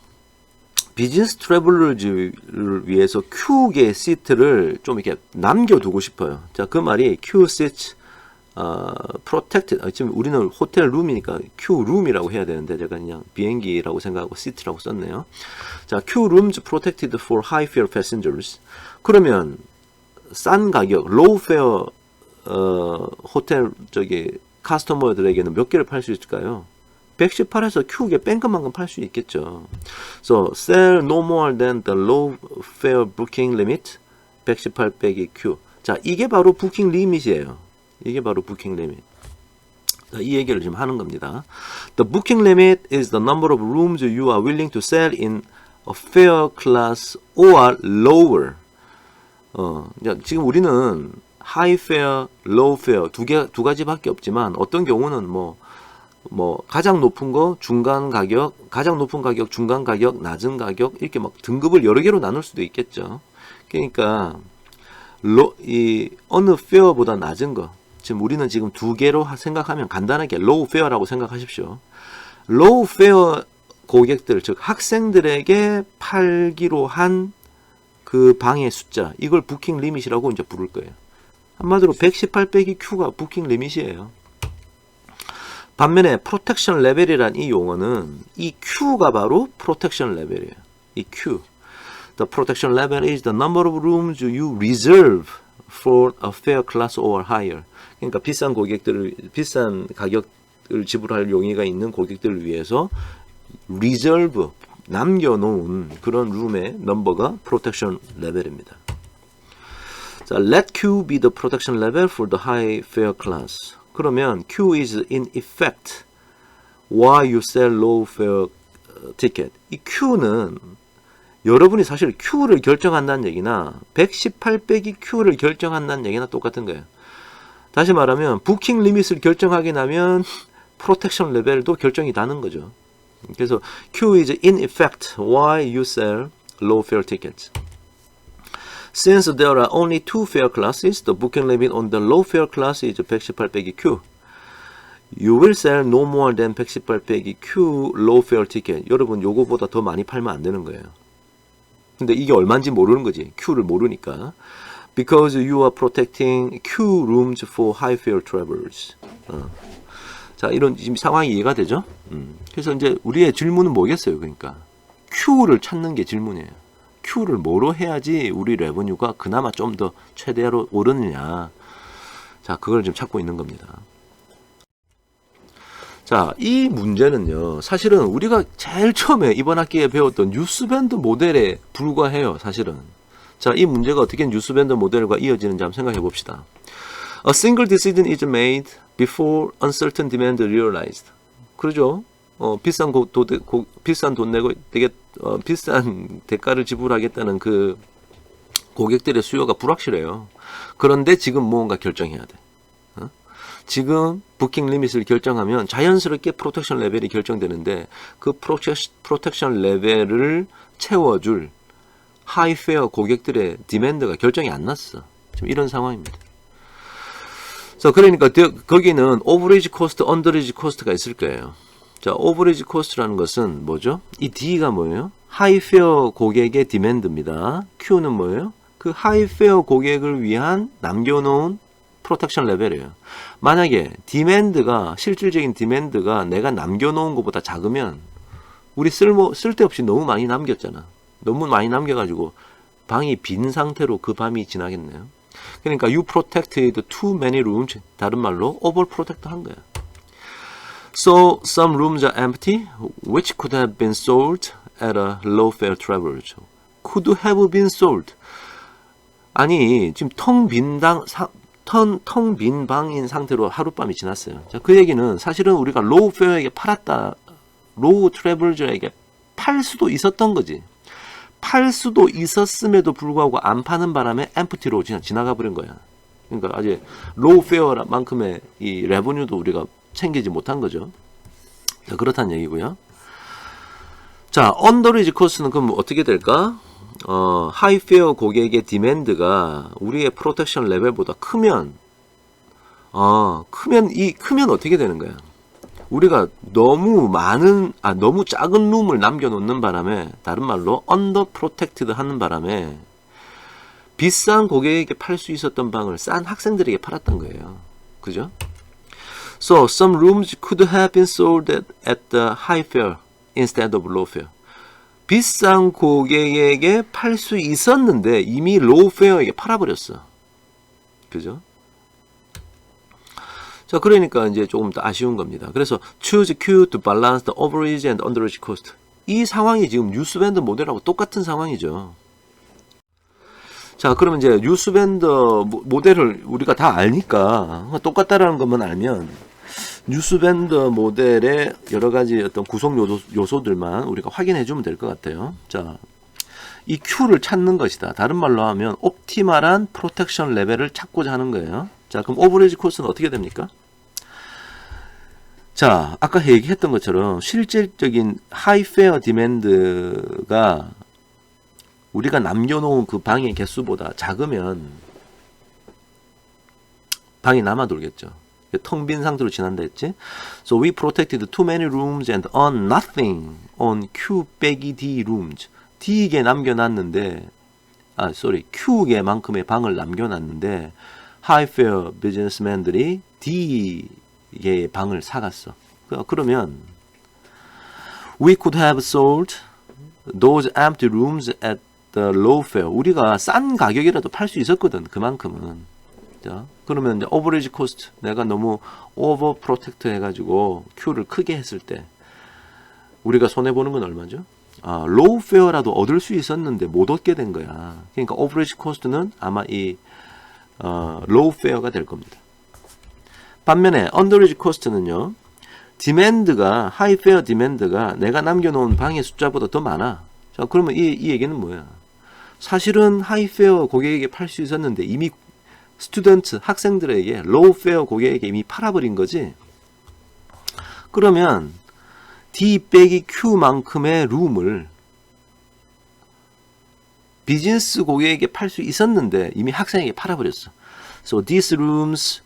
비즈니스 트래블러즈를 위해서 Q개 시트를 좀 이렇게 남겨두고 싶어요. 자, 그 말이 Q seats protected. 지금 우리는 호텔 룸이니까 Q 룸이라고 해야 되는데 제가 그냥 비행기라고 생각하고 시트라고 썼네요. 자, Q rooms protected for high fare passengers. 그러면 싼 가격, low fare 호텔 카스터머들에게는 몇 개를 팔 수 있을까요? 118에서 Q개 뺀 것만큼 팔 수 있겠죠. So sell no more than the low fare booking limit 118 빼기 Q. 자, 이게 바로 부킹 리밋이에요. 이게 바로 부킹 리밋. 자, 이 얘기를 지금 하는 겁니다. The booking limit is the number of rooms you are willing to sell in a fare class or lower. 지금 우리는 high fare, low fare 두 가지밖에 없지만 어떤 경우는 뭐 가장 높은 거, 중간 가격, 가장 높은 가격, 중간 가격, 낮은 가격 이렇게 막 등급을 여러 개로 나눌 수도 있겠죠. 그러니까 어느 페어보다 낮은 거, 지금 우리는 지금 두 개로 생각하면 간단하게 로우 페어라고 생각하십시오. 로우 페어 고객들, 즉 학생들에게 팔기로 한 그 방의 숫자, 이걸 부킹 리밋이라고 이제 부를 거예요. 한마디로 118 빼기 Q가 부킹 리밋이에요. 반면에 프로텍션 레벨이란 이 용어는 이 Q가 바로 프로텍션 레벨이에요. 이 Q. The protection level is the number of rooms you reserve for a fair class or higher. 그러니까 비싼 가격을 지불할 용의가 있는 고객들을 위해서 reserve, 남겨놓은 그런 룸의 넘버가 protection level입니다. 자, let Q be the protection level for the high fare class. 그러면 Q is in effect while you sell low fare ticket. 이 Q는 여러분이 사실 Q를 결정한다는 얘기나 118 빼기 Q를 결정한다는 얘기나 똑같은 거예요. 다시 말하면 부킹 리밋을 결정하게 나면 프로텍션 레벨도 결정이 나는 거죠. 그래서 Q is in effect while you sell low fare tickets. Since there are only two fare classes, the booking limit on the low fare class is 118 빼기 Q. You will sell no more than 118 빼기 Q low fare ticket. 여러분 요거보다 더 많이 팔면 안 되는 거예요. 근데 이게 얼마인지 모르는 거지. Q를 모르니까. Because you are protecting Q rooms for high fare travelers. 자, 이런 지금 상황이 이해가 되죠? 그래서 이제 우리의 질문은 뭐겠어요? 그러니까 Q를 찾는 게 질문이에요. Q를 뭐로 해야지 우리 레버뉴가 그나마 좀 더 최대로 오르느냐. 자, 그걸 지금 찾고 있는 겁니다. 자, 이 문제는요, 사실은 우리가 제일 처음에 이번 학기에 배웠던 뉴스밴드 모델에 불과해요, 사실은. 자, 이 문제가 어떻게 뉴스밴드 모델과 이어지는지 한번 생각해 봅시다. A single decision is made before uncertain demand realized. 그러죠? 비싼 돈 내고 되게 비싼 대가를 지불하겠다는 그 고객들의 수요가 불확실해요. 그런데 지금 무언가 결정해야 돼. 지금 부킹 리밋을 결정하면 자연스럽게 프로텍션 레벨이 결정되는데 그 프로텍션 레벨을 채워줄 하이 페어 고객들의 디맨드가 결정이 안 났어. 지금 이런 상황입니다. 자, 그러니까 거기는 오버리지 코스트, 언더리지 코스트가 있을 거예요. 자, 오버리지 코스트라는 것은 뭐죠? 이 D가 뭐예요? 하이 페어 고객의 디맨드입니다. Q는 뭐예요? 그 하이 페어 고객을 위한 남겨놓은 프로텍션 레벨이에요. 만약에 디맨드가, 실질적인 디맨드가 내가 남겨놓은 것보다 작으면 우리 쓸데없이 너무 많이 남겼잖아. 너무 많이 남겨가지고 방이 빈 상태로 그 밤이 지나겠네요. 그러니까 you protected too many rooms. 다른 말로 over protect 한 거야. So some rooms are empty, which could have been sold at a low fare travelers. Could have been sold. 아니, 지금 텅 빈 방인 상태로 하룻밤이 지났어요. 자, 그 얘기는 사실은 우리가 로우 페어에게 팔았다, 로우 트래블저에게 팔 수도 있었던 거지. 팔 수도 있었음에도 불구하고 안 파는 바람에 엠프티로 지나가 버린 거야. 그러니까 아직 로우 페어만큼의 이 레버뉴도 우리가 챙기지 못한 거죠. 자, 그렇다는 얘기고요. 자, 언더리지 코스트는 그럼 어떻게 될까? 하이 페어 고객의 디맨드가 우리의 프로텍션 레벨보다 크면 어떻게 되는 거야? 우리가 너무 작은 룸을 남겨놓는 바람에, 다른 말로 언더 프로텍티드 하는 바람에 비싼 고객에게 팔 수 있었던 방을 싼 학생들에게 팔았던 거예요. 그죠? So some rooms could have been sold at the high fare instead of low fare. 비싼 고객에게 팔 수 있었는데 이미 로우 페어에게 팔아버렸어. 그죠? 자, 그러니까 이제 조금 더 아쉬운 겁니다. 그래서 choose Q to balance the overage and underage cost. 이 상황이 지금 뉴스밴드 모델하고 똑같은 상황이죠. 자, 그러면 이제 뉴스밴드 모델을 우리가 다 아니까 똑같다라는 것만 알면 뉴스밴드 모델의 여러 가지 어떤 구성 요소들만 우리가 확인해 주면 될 것 같아요. 자, 이 Q를 찾는 것이다. 다른 말로 하면 옵티멀한 프로텍션 레벨을 찾고자 하는 거예요. 자, 그럼 오버레이지 코스트는 어떻게 됩니까? 자, 아까 얘기했던 것처럼 실질적인 하이 페어 디맨드가 우리가 남겨놓은 그 방의 개수보다 작으면 방이 남아 돌겠죠. 텅 빈 상태로 지난다 했지. So we protected too many rooms and earned nothing on Q 빼기 D rooms. D에게 남겨놨는데, Q에만큼의 방을 남겨놨는데 high fare 비즈니스맨들이 D의 방을 사갔어. 그러면 we could have sold those empty rooms at the low fare. 우리가 싼 가격이라도 팔 수 있었거든. 그만큼은. 자, 그러면 이제 average cost. 내가 너무 over protect 해가지고 Q를 크게 했을 때 우리가 손해보는 건 얼마죠? low fare라도 얻을 수 있었는데 못 얻게 된 거야. 그러니까 average cost는 아마 이 low fare가 될 겁니다. 반면에 underage cost는요. demand가 high fare demand가 내가 남겨놓은 방의 숫자보다 더 많아. 자, 그러면 이 얘기는 뭐야? 사실은 high fare 고객에게 팔 수 있었는데 이미 스튜던트 학생들에게 low fare 고객에게 이미 팔아버린 거지. 그러면 D 빼기 Q만큼의 룸을 비즈니스 고객에게 팔 수 있었는데 이미 학생에게 팔아버렸어. So these rooms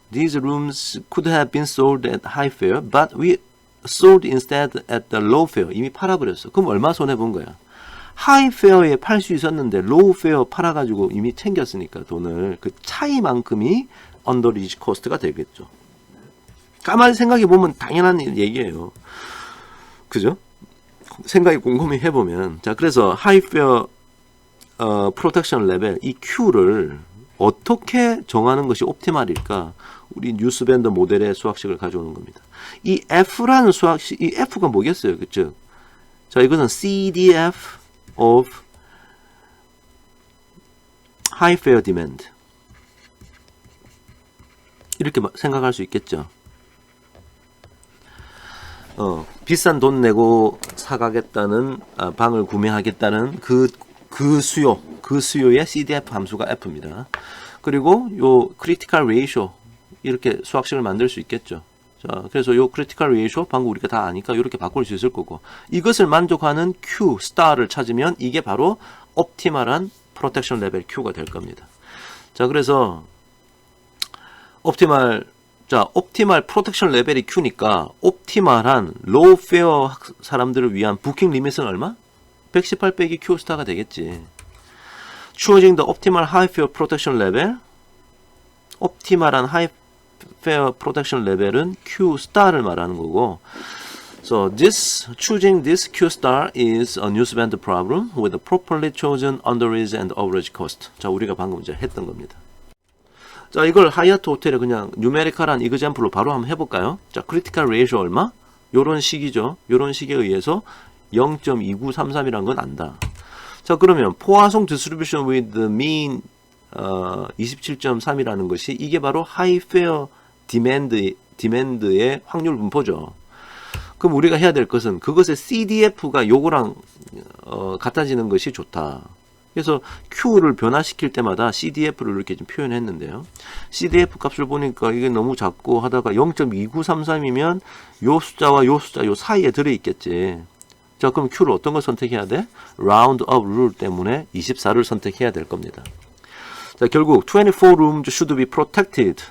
could have been sold at high fare, but we sold instead at the low fare. 이미 팔아버렸어. 그럼 얼마 손해본 거야? high fare에 팔 수 있었는데 low fare 팔아가지고 이미 챙겼으니까 돈을 그 차이만큼이 underage cost가 되겠죠. 가만히 생각해보면 당연한 얘기예요. 그죠? 생각이 곰곰이 해보면. 자, 그래서 high fare protection level, 이 Q를 어떻게 정하는 것이 옵티말일까? 우리 뉴스밴드 모델의 수학식을 가져오는 겁니다. 이 F라는 수학식, 이 F가 뭐겠어요? 그죠? 자, 이거는 CDF of high fare demand. 이렇게 생각할 수 있겠죠. 비싼 돈 내고 사가겠다는, 방을 구매하겠다는 그 수요의 CDF 함수가 F입니다. 그리고 요 critical ratio, 이렇게 수학식을 만들 수 있겠죠. 자, 그래서 요 critical ratio, 방금 우리가 다 아니까 이렇게 바꿀 수 있을 거고, 이것을 만족하는 Q, 스타를 찾으면 이게 바로 옵티멀한 프로텍션 레벨 Q가 될 겁니다. 자, 그래서 옵티멀 프로텍션 레벨이 Q니까 옵티멀한 로우 페어 사람들을 위한 부킹 리밋은 얼마? 118 빼기 Q 스타가 되겠지. Choosing the optimal high fare protection level, 옵티멀한 high fare protection level은 Q star를 말하는 거고. So choosing this Q star is a newsband problem with a properly chosen underage and average cost. 자, 우리가 방금 이제 했던 겁니다. 자, 이걸 하얏트 호텔에 그냥 뉴메리컬한 이그젬플로 바로 한번 해볼까요? 자, 크리티컬 레이쇼 얼마? 요런 식이죠. 요런 식에 의해서 0.2933이란 건 안다. 자, 그러면 포화송 디스트리뷰션 with mean 27.3이라는 것이 이게 바로 하이 페어 디맨드의 확률 분포죠. 그럼 우리가 해야 될 것은 그것의 CDF가 요거랑 같아지는 것이 좋다. 그래서 Q를 변화시킬 때마다 CDF를 이렇게 좀 표현했는데요. CDF 값을 보니까 이게 너무 작고 하다가 0.2933이면 요 숫자와 요 숫자 요 사이에 들어있겠지. 자, 그럼 Q를 어떤 걸 선택해야 돼? Round up rule 때문에 24를 선택해야 될 겁니다. 자, 결국 24 rooms should be protected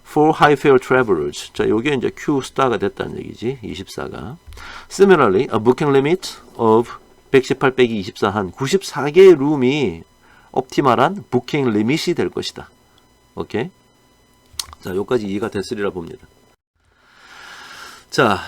for high fare travelers. 자, 요게 이제 Q 스타가 됐다는 얘기지. 24가. Similarly, a booking limit of 118 빼기 24 한 94개의 룸이 옵티멀한 부킹 리밋이 될 것이다. 오케이? 자, 요까지 이해가 됐으리라 봅니다. 자,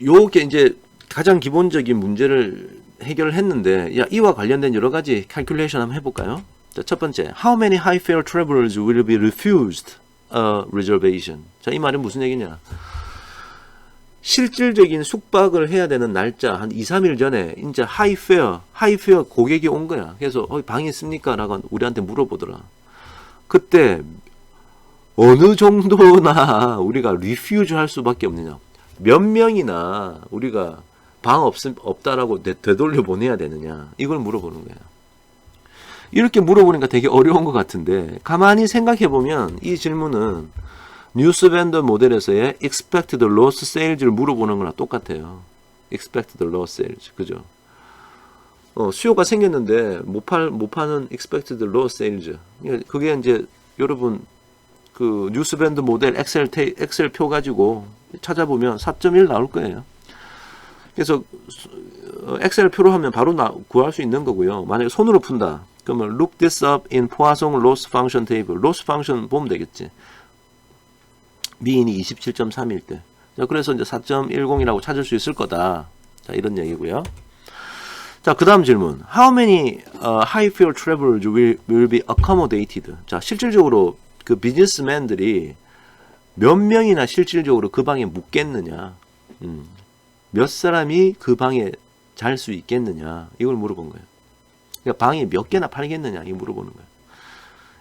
요게 이제 가장 기본적인 문제를 해결을 했는데, 이와 관련된 여러 가지 calculation 한번 해볼까요? 자, 첫 번째, how many high fare travelers will be refused a reservation? 자, 이 말은 무슨 얘기냐? 실질적인 숙박을 해야 되는 날짜 한 2, 3일 전에 이제 하이페어 고객이 온 거야. 그래서 방이 있습니까? 라고 우리한테 물어보더라. 그때 어느 정도나 우리가 리퓨즈 할 수밖에 없느냐. 몇 명이나 우리가 방 없다라고 되돌려 보내야 되느냐. 이걸 물어보는 거야. 이렇게 물어보니까 되게 어려운 것 같은데 가만히 생각해보면 이 질문은 뉴스밴더 모델에서의 expected loss sales를 물어보는 거랑 똑같아요. expected loss sales. 그죠? 수요가 생겼는데 못 파는 expected loss sales. 그게 이제 여러분 그 뉴스밴드 모델 엑셀 표 가지고 찾아보면 4.1 나올 거예요. 그래서 엑셀 표로 하면 바로 구할 수 있는 거고요. 만약에 손으로 푼다. 그러면 look this up in 포화송 loss function table. loss function 보면 되겠지. 미인이 27.3일 때. 자, 그래서 이제 4.10이라고 찾을 수 있을 거다. 자, 이런 얘기고요. 자, 그 다음 질문. How many high fare travelers will be accommodated? 자, 실질적으로 그 비즈니스맨들이 몇 명이나 실질적으로 그 방에 묵겠느냐? 몇 사람이 그 방에 잘 수 있겠느냐? 이걸 물어본 거예요. 그러니까 방이 몇 개나 팔겠느냐? 이거 물어보는 거예요.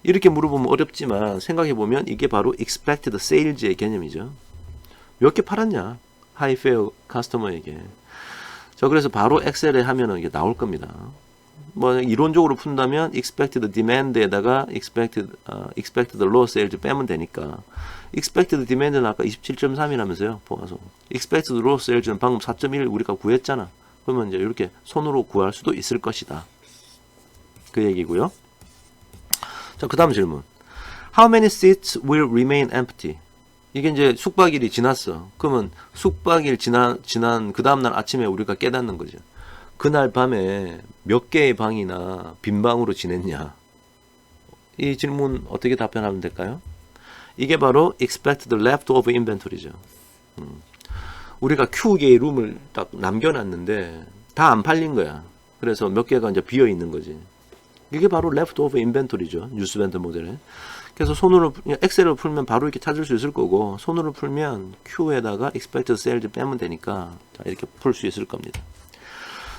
이렇게 물어보면 어렵지만 생각해보면 이게 바로 expected sales의 개념이죠. 몇 개 팔았냐? high fare 커스터머에게. 자, 그래서 바로 엑셀에 하면은 이게 나올 겁니다. 뭐 이론적으로 푼다면 expected demand에다가 expected low sales 빼면 되니까 expected demand는 아까 27.3이라면서요. 보아서 expected low sales는 방금 4.1 우리가 구했잖아. 그러면 이제 이렇게 손으로 구할 수도 있을 것이다. 그 얘기고요. 자, 그 다음 질문. How many seats will remain empty? 이게 이제 숙박일이 지났어. 그러면 숙박일 지난 그 다음날 아침에 우리가 깨닫는 거죠. 그날 밤에 몇 개의 방이나 빈 방으로 지냈냐? 이 질문 어떻게 답변하면 될까요? 이게 바로 expected leftover inventory죠. 우리가 Q개의 룸을 딱 남겨놨는데 다 안 팔린 거야. 그래서 몇 개가 이제 비어 있는 거지. 이게 바로 leftover inventory죠. 뉴스밴드 모델에. 그래서 손으로 엑셀을 풀면 바로 이렇게 찾을 수 있을 거고 손으로 풀면 Q에다가 expected sales 빼면 되니까 자, 이렇게 풀 수 있을 겁니다.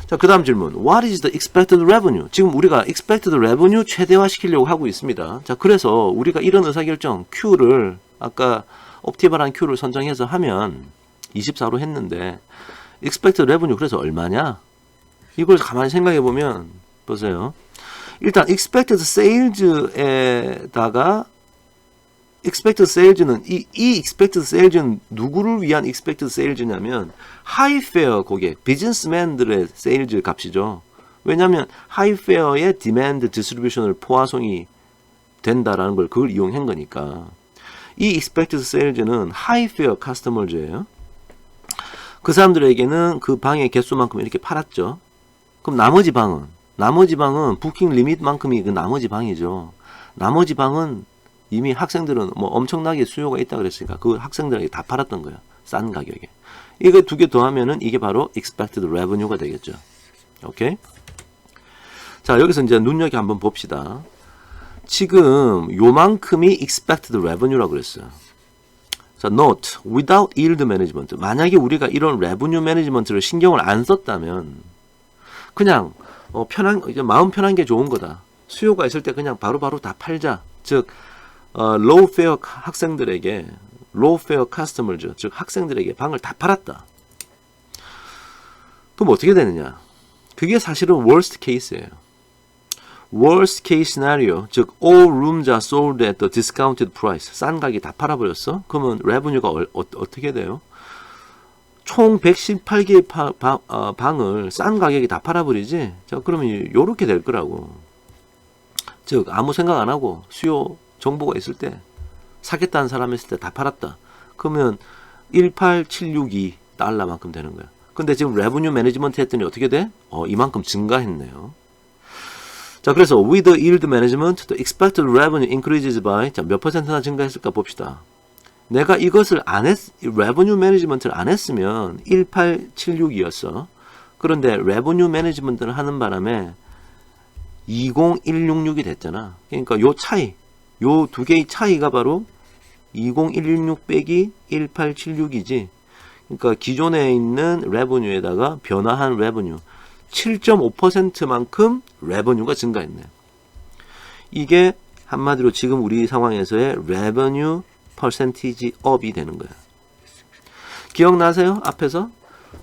자, 그 다음 질문. What is the expected revenue? 지금 우리가 expected revenue 최대화 시키려고 하고 있습니다. 자, 그래서 우리가 이런 의사결정 Q를 아까 옵티멀한 Q를 선정해서 하면 24로 했는데 expected revenue 그래서 얼마냐? 이걸 가만히 생각해 보면 보세요. 일단 expected sales에다가 expected sales는 이 expected sales는 누구를 위한 expected sales냐면 high fare 고객, 비즈니스맨들의 세일즈 값이죠. 왜냐하면 high fare의 demand distribution을 포화송이 된다라는 걸 그걸 이용한 거니까 이 expected sales는 high fare customers예요. 그 사람들에게는 그 방의 개수만큼 이렇게 팔았죠. 그럼 나머지 방은 부킹 리밋만큼이 그 나머지 방이죠. 나머지 방은 이미 학생들은 뭐 엄청나게 수요가 있다 그랬으니까 그 학생들에게 다 팔았던 거야. 싼 가격에. 이거 두 개 더하면은 이게 바로 expected revenue가 되겠죠. 오케이? 자, 여기서 이제 눈여겨 한번 봅시다. 지금 요만큼이 expected revenue라고 그랬어요. 자, note, without yield management. 만약에 우리가 이런 revenue management를 신경을 안 썼다면 그냥 이제 마음 편한 게 좋은 거다. 수요가 있을 때 그냥 바로바로 다 팔자. 즉, low fare 학생들에게, low fare customers, 즉 학생들에게 방을 다 팔았다. 그럼 어떻게 되느냐? 그게 사실은 worst case예요. worst case scenario, 즉 all rooms are sold at the discounted price. 싼 가격에 다 팔아버렸어? 그러면 revenue가 어떻게 돼요? 총 118개의 방을 싼 가격에 다 팔아버리지? 자, 그러면 요렇게 될 거라고. 즉, 아무 생각 안 하고 수요 정보가 있을 때, 사겠다는 사람 있을 때 다 팔았다. 그러면 18762 달러만큼 되는 거야. 근데 지금 레버뉴 매니지먼트 했더니 어떻게 돼? 이만큼 증가했네요. 자, 그래서 with the yield management, the expected revenue increases by 자, 몇 퍼센트나 증가했을까 봅시다. 내가 이것을 revenue management를 안 했으면 1876이었어. 그런데 revenue management를 하는 바람에 20166이 됐잖아. 그러니까 요 차이, 요 두 개의 차이가 바로 20166 빼기 1876이지. 그러니까 기존에 있는 revenue에다가 변화한 revenue 7.5%만큼 revenue가 증가했네요. 이게 한마디로 지금 우리 상황에서의 revenue percentage up이 되는 거예요. 기억나세요? 앞에서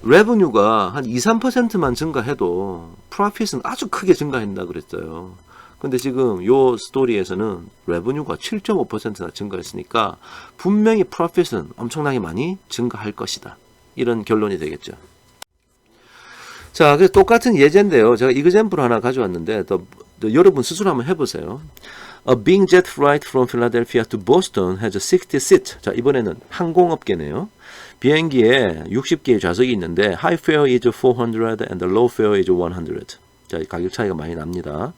revenue가 한 2, 3%만 증가해도 profit은 아주 크게 증가한다 그랬어요. 근데 지금 요 스토리에서는 revenue가 7.5%나 증가했으니까 분명히 profit은 엄청나게 많이 증가할 것이다. 이런 결론이 되겠죠. 자, 그래서 똑같은 예제인데요. 제가 이그젬플 하나 가져왔는데 여러분 스스로 한번 해보세요. A Bing jet flight from Philadelphia to Boston has 60 seats. 자, 이번에는 항공업계네요. 비행기에 60개의 좌석이 있는데 high fare is 400 and the low fare is 100. 자, 가격 차이가 많이 납니다.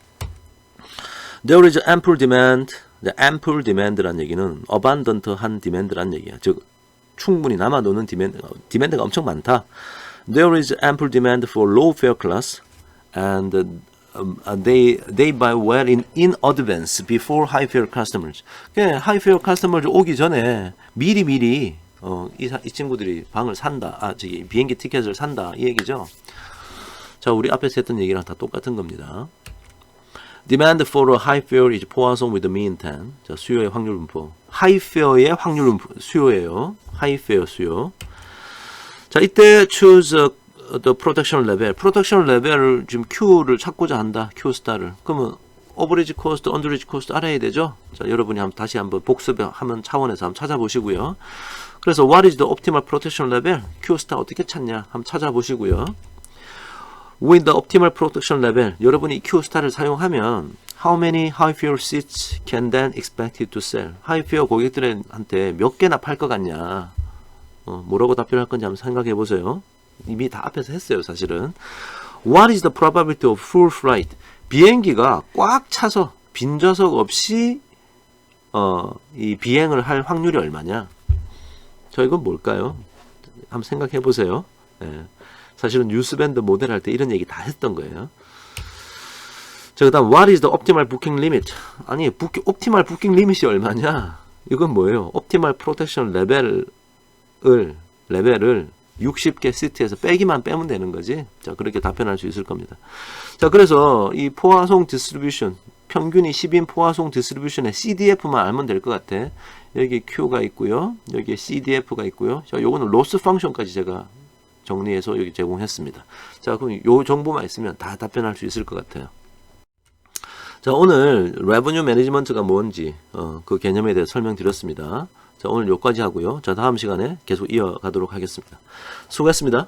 There is ample demand. ample demand라는 얘기는 abundant한 demand라는 얘기야. 즉 충분히 남아도는 demand가 엄청 많다. There is ample demand for low fare class and they buy well in advance before high fare customers. high fare customers 오기 전에 미리 이 친구들이 방을 산다. 저기 비행기 티켓을 산다. 이 얘기죠. 자, 우리 앞에서 했던 얘기랑 다 똑같은 겁니다. Demand for a high fare is poisson with the mean time. 자, 수요의 확률 분포. high fare의 확률 분포. 수요예요. high fare 수요. 자, 이때 choose the production level. production level을 지금 Q를 찾고자 한다. Q 스타를. 그러면 average cost, underage cost 알아야 되죠? 자, 여러분이 다시 한번 복습하면 차원에서 한번 찾아보시고요. 그래서 what is the optimal production level? Q 스타 어떻게 찾냐? 한번 찾아보시고요. With the optimal production level, 여러분이 Q 스타를 사용하면 how many high fare seats can then expected to sell? high fare 고객들한테 몇 개나 팔 것 같냐? 뭐라고 답변할 건지 한번 생각해 보세요. 이미 다 앞에서 했어요, 사실은. What is the probability of full flight? 비행기가 꽉 차서 빈좌석 없이 이 비행을 할 확률이 얼마냐? 자, 이건 뭘까요? 한번 생각해 보세요. 예. 사실은 뉴스밴드 모델 할 때 이런 얘기 다 했던 거예요. 자, 그 다음 What is the optimal booking limit? 아니, 옵티멀 부킹 리밋이 얼마냐? 이건 뭐예요? 옵티멀 프로텍션 레벨을 60개 시트에서 빼기만 빼면 되는 거지. 자, 그렇게 답변할 수 있을 겁니다. 자, 그래서 이 포화송 디스트리뷰션, 평균이 10인 포화송 디스트리뷰션의 CDF만 알면 될 것 같아. 여기 Q가 있고요. 여기 CDF가 있고요. 자, 요거는 로스 펑션까지 제가 정리해서 여기 제공했습니다. 자, 그럼 요 정보만 있으면 다 답변할 수 있을 것 같아요. 자, 오늘 레버뉴 매니지먼트가 뭔지 그 개념에 대해 설명드렸습니다. 자, 오늘 여기까지 하고요. 자, 다음 시간에 계속 이어가도록 하겠습니다. 수고했습니다.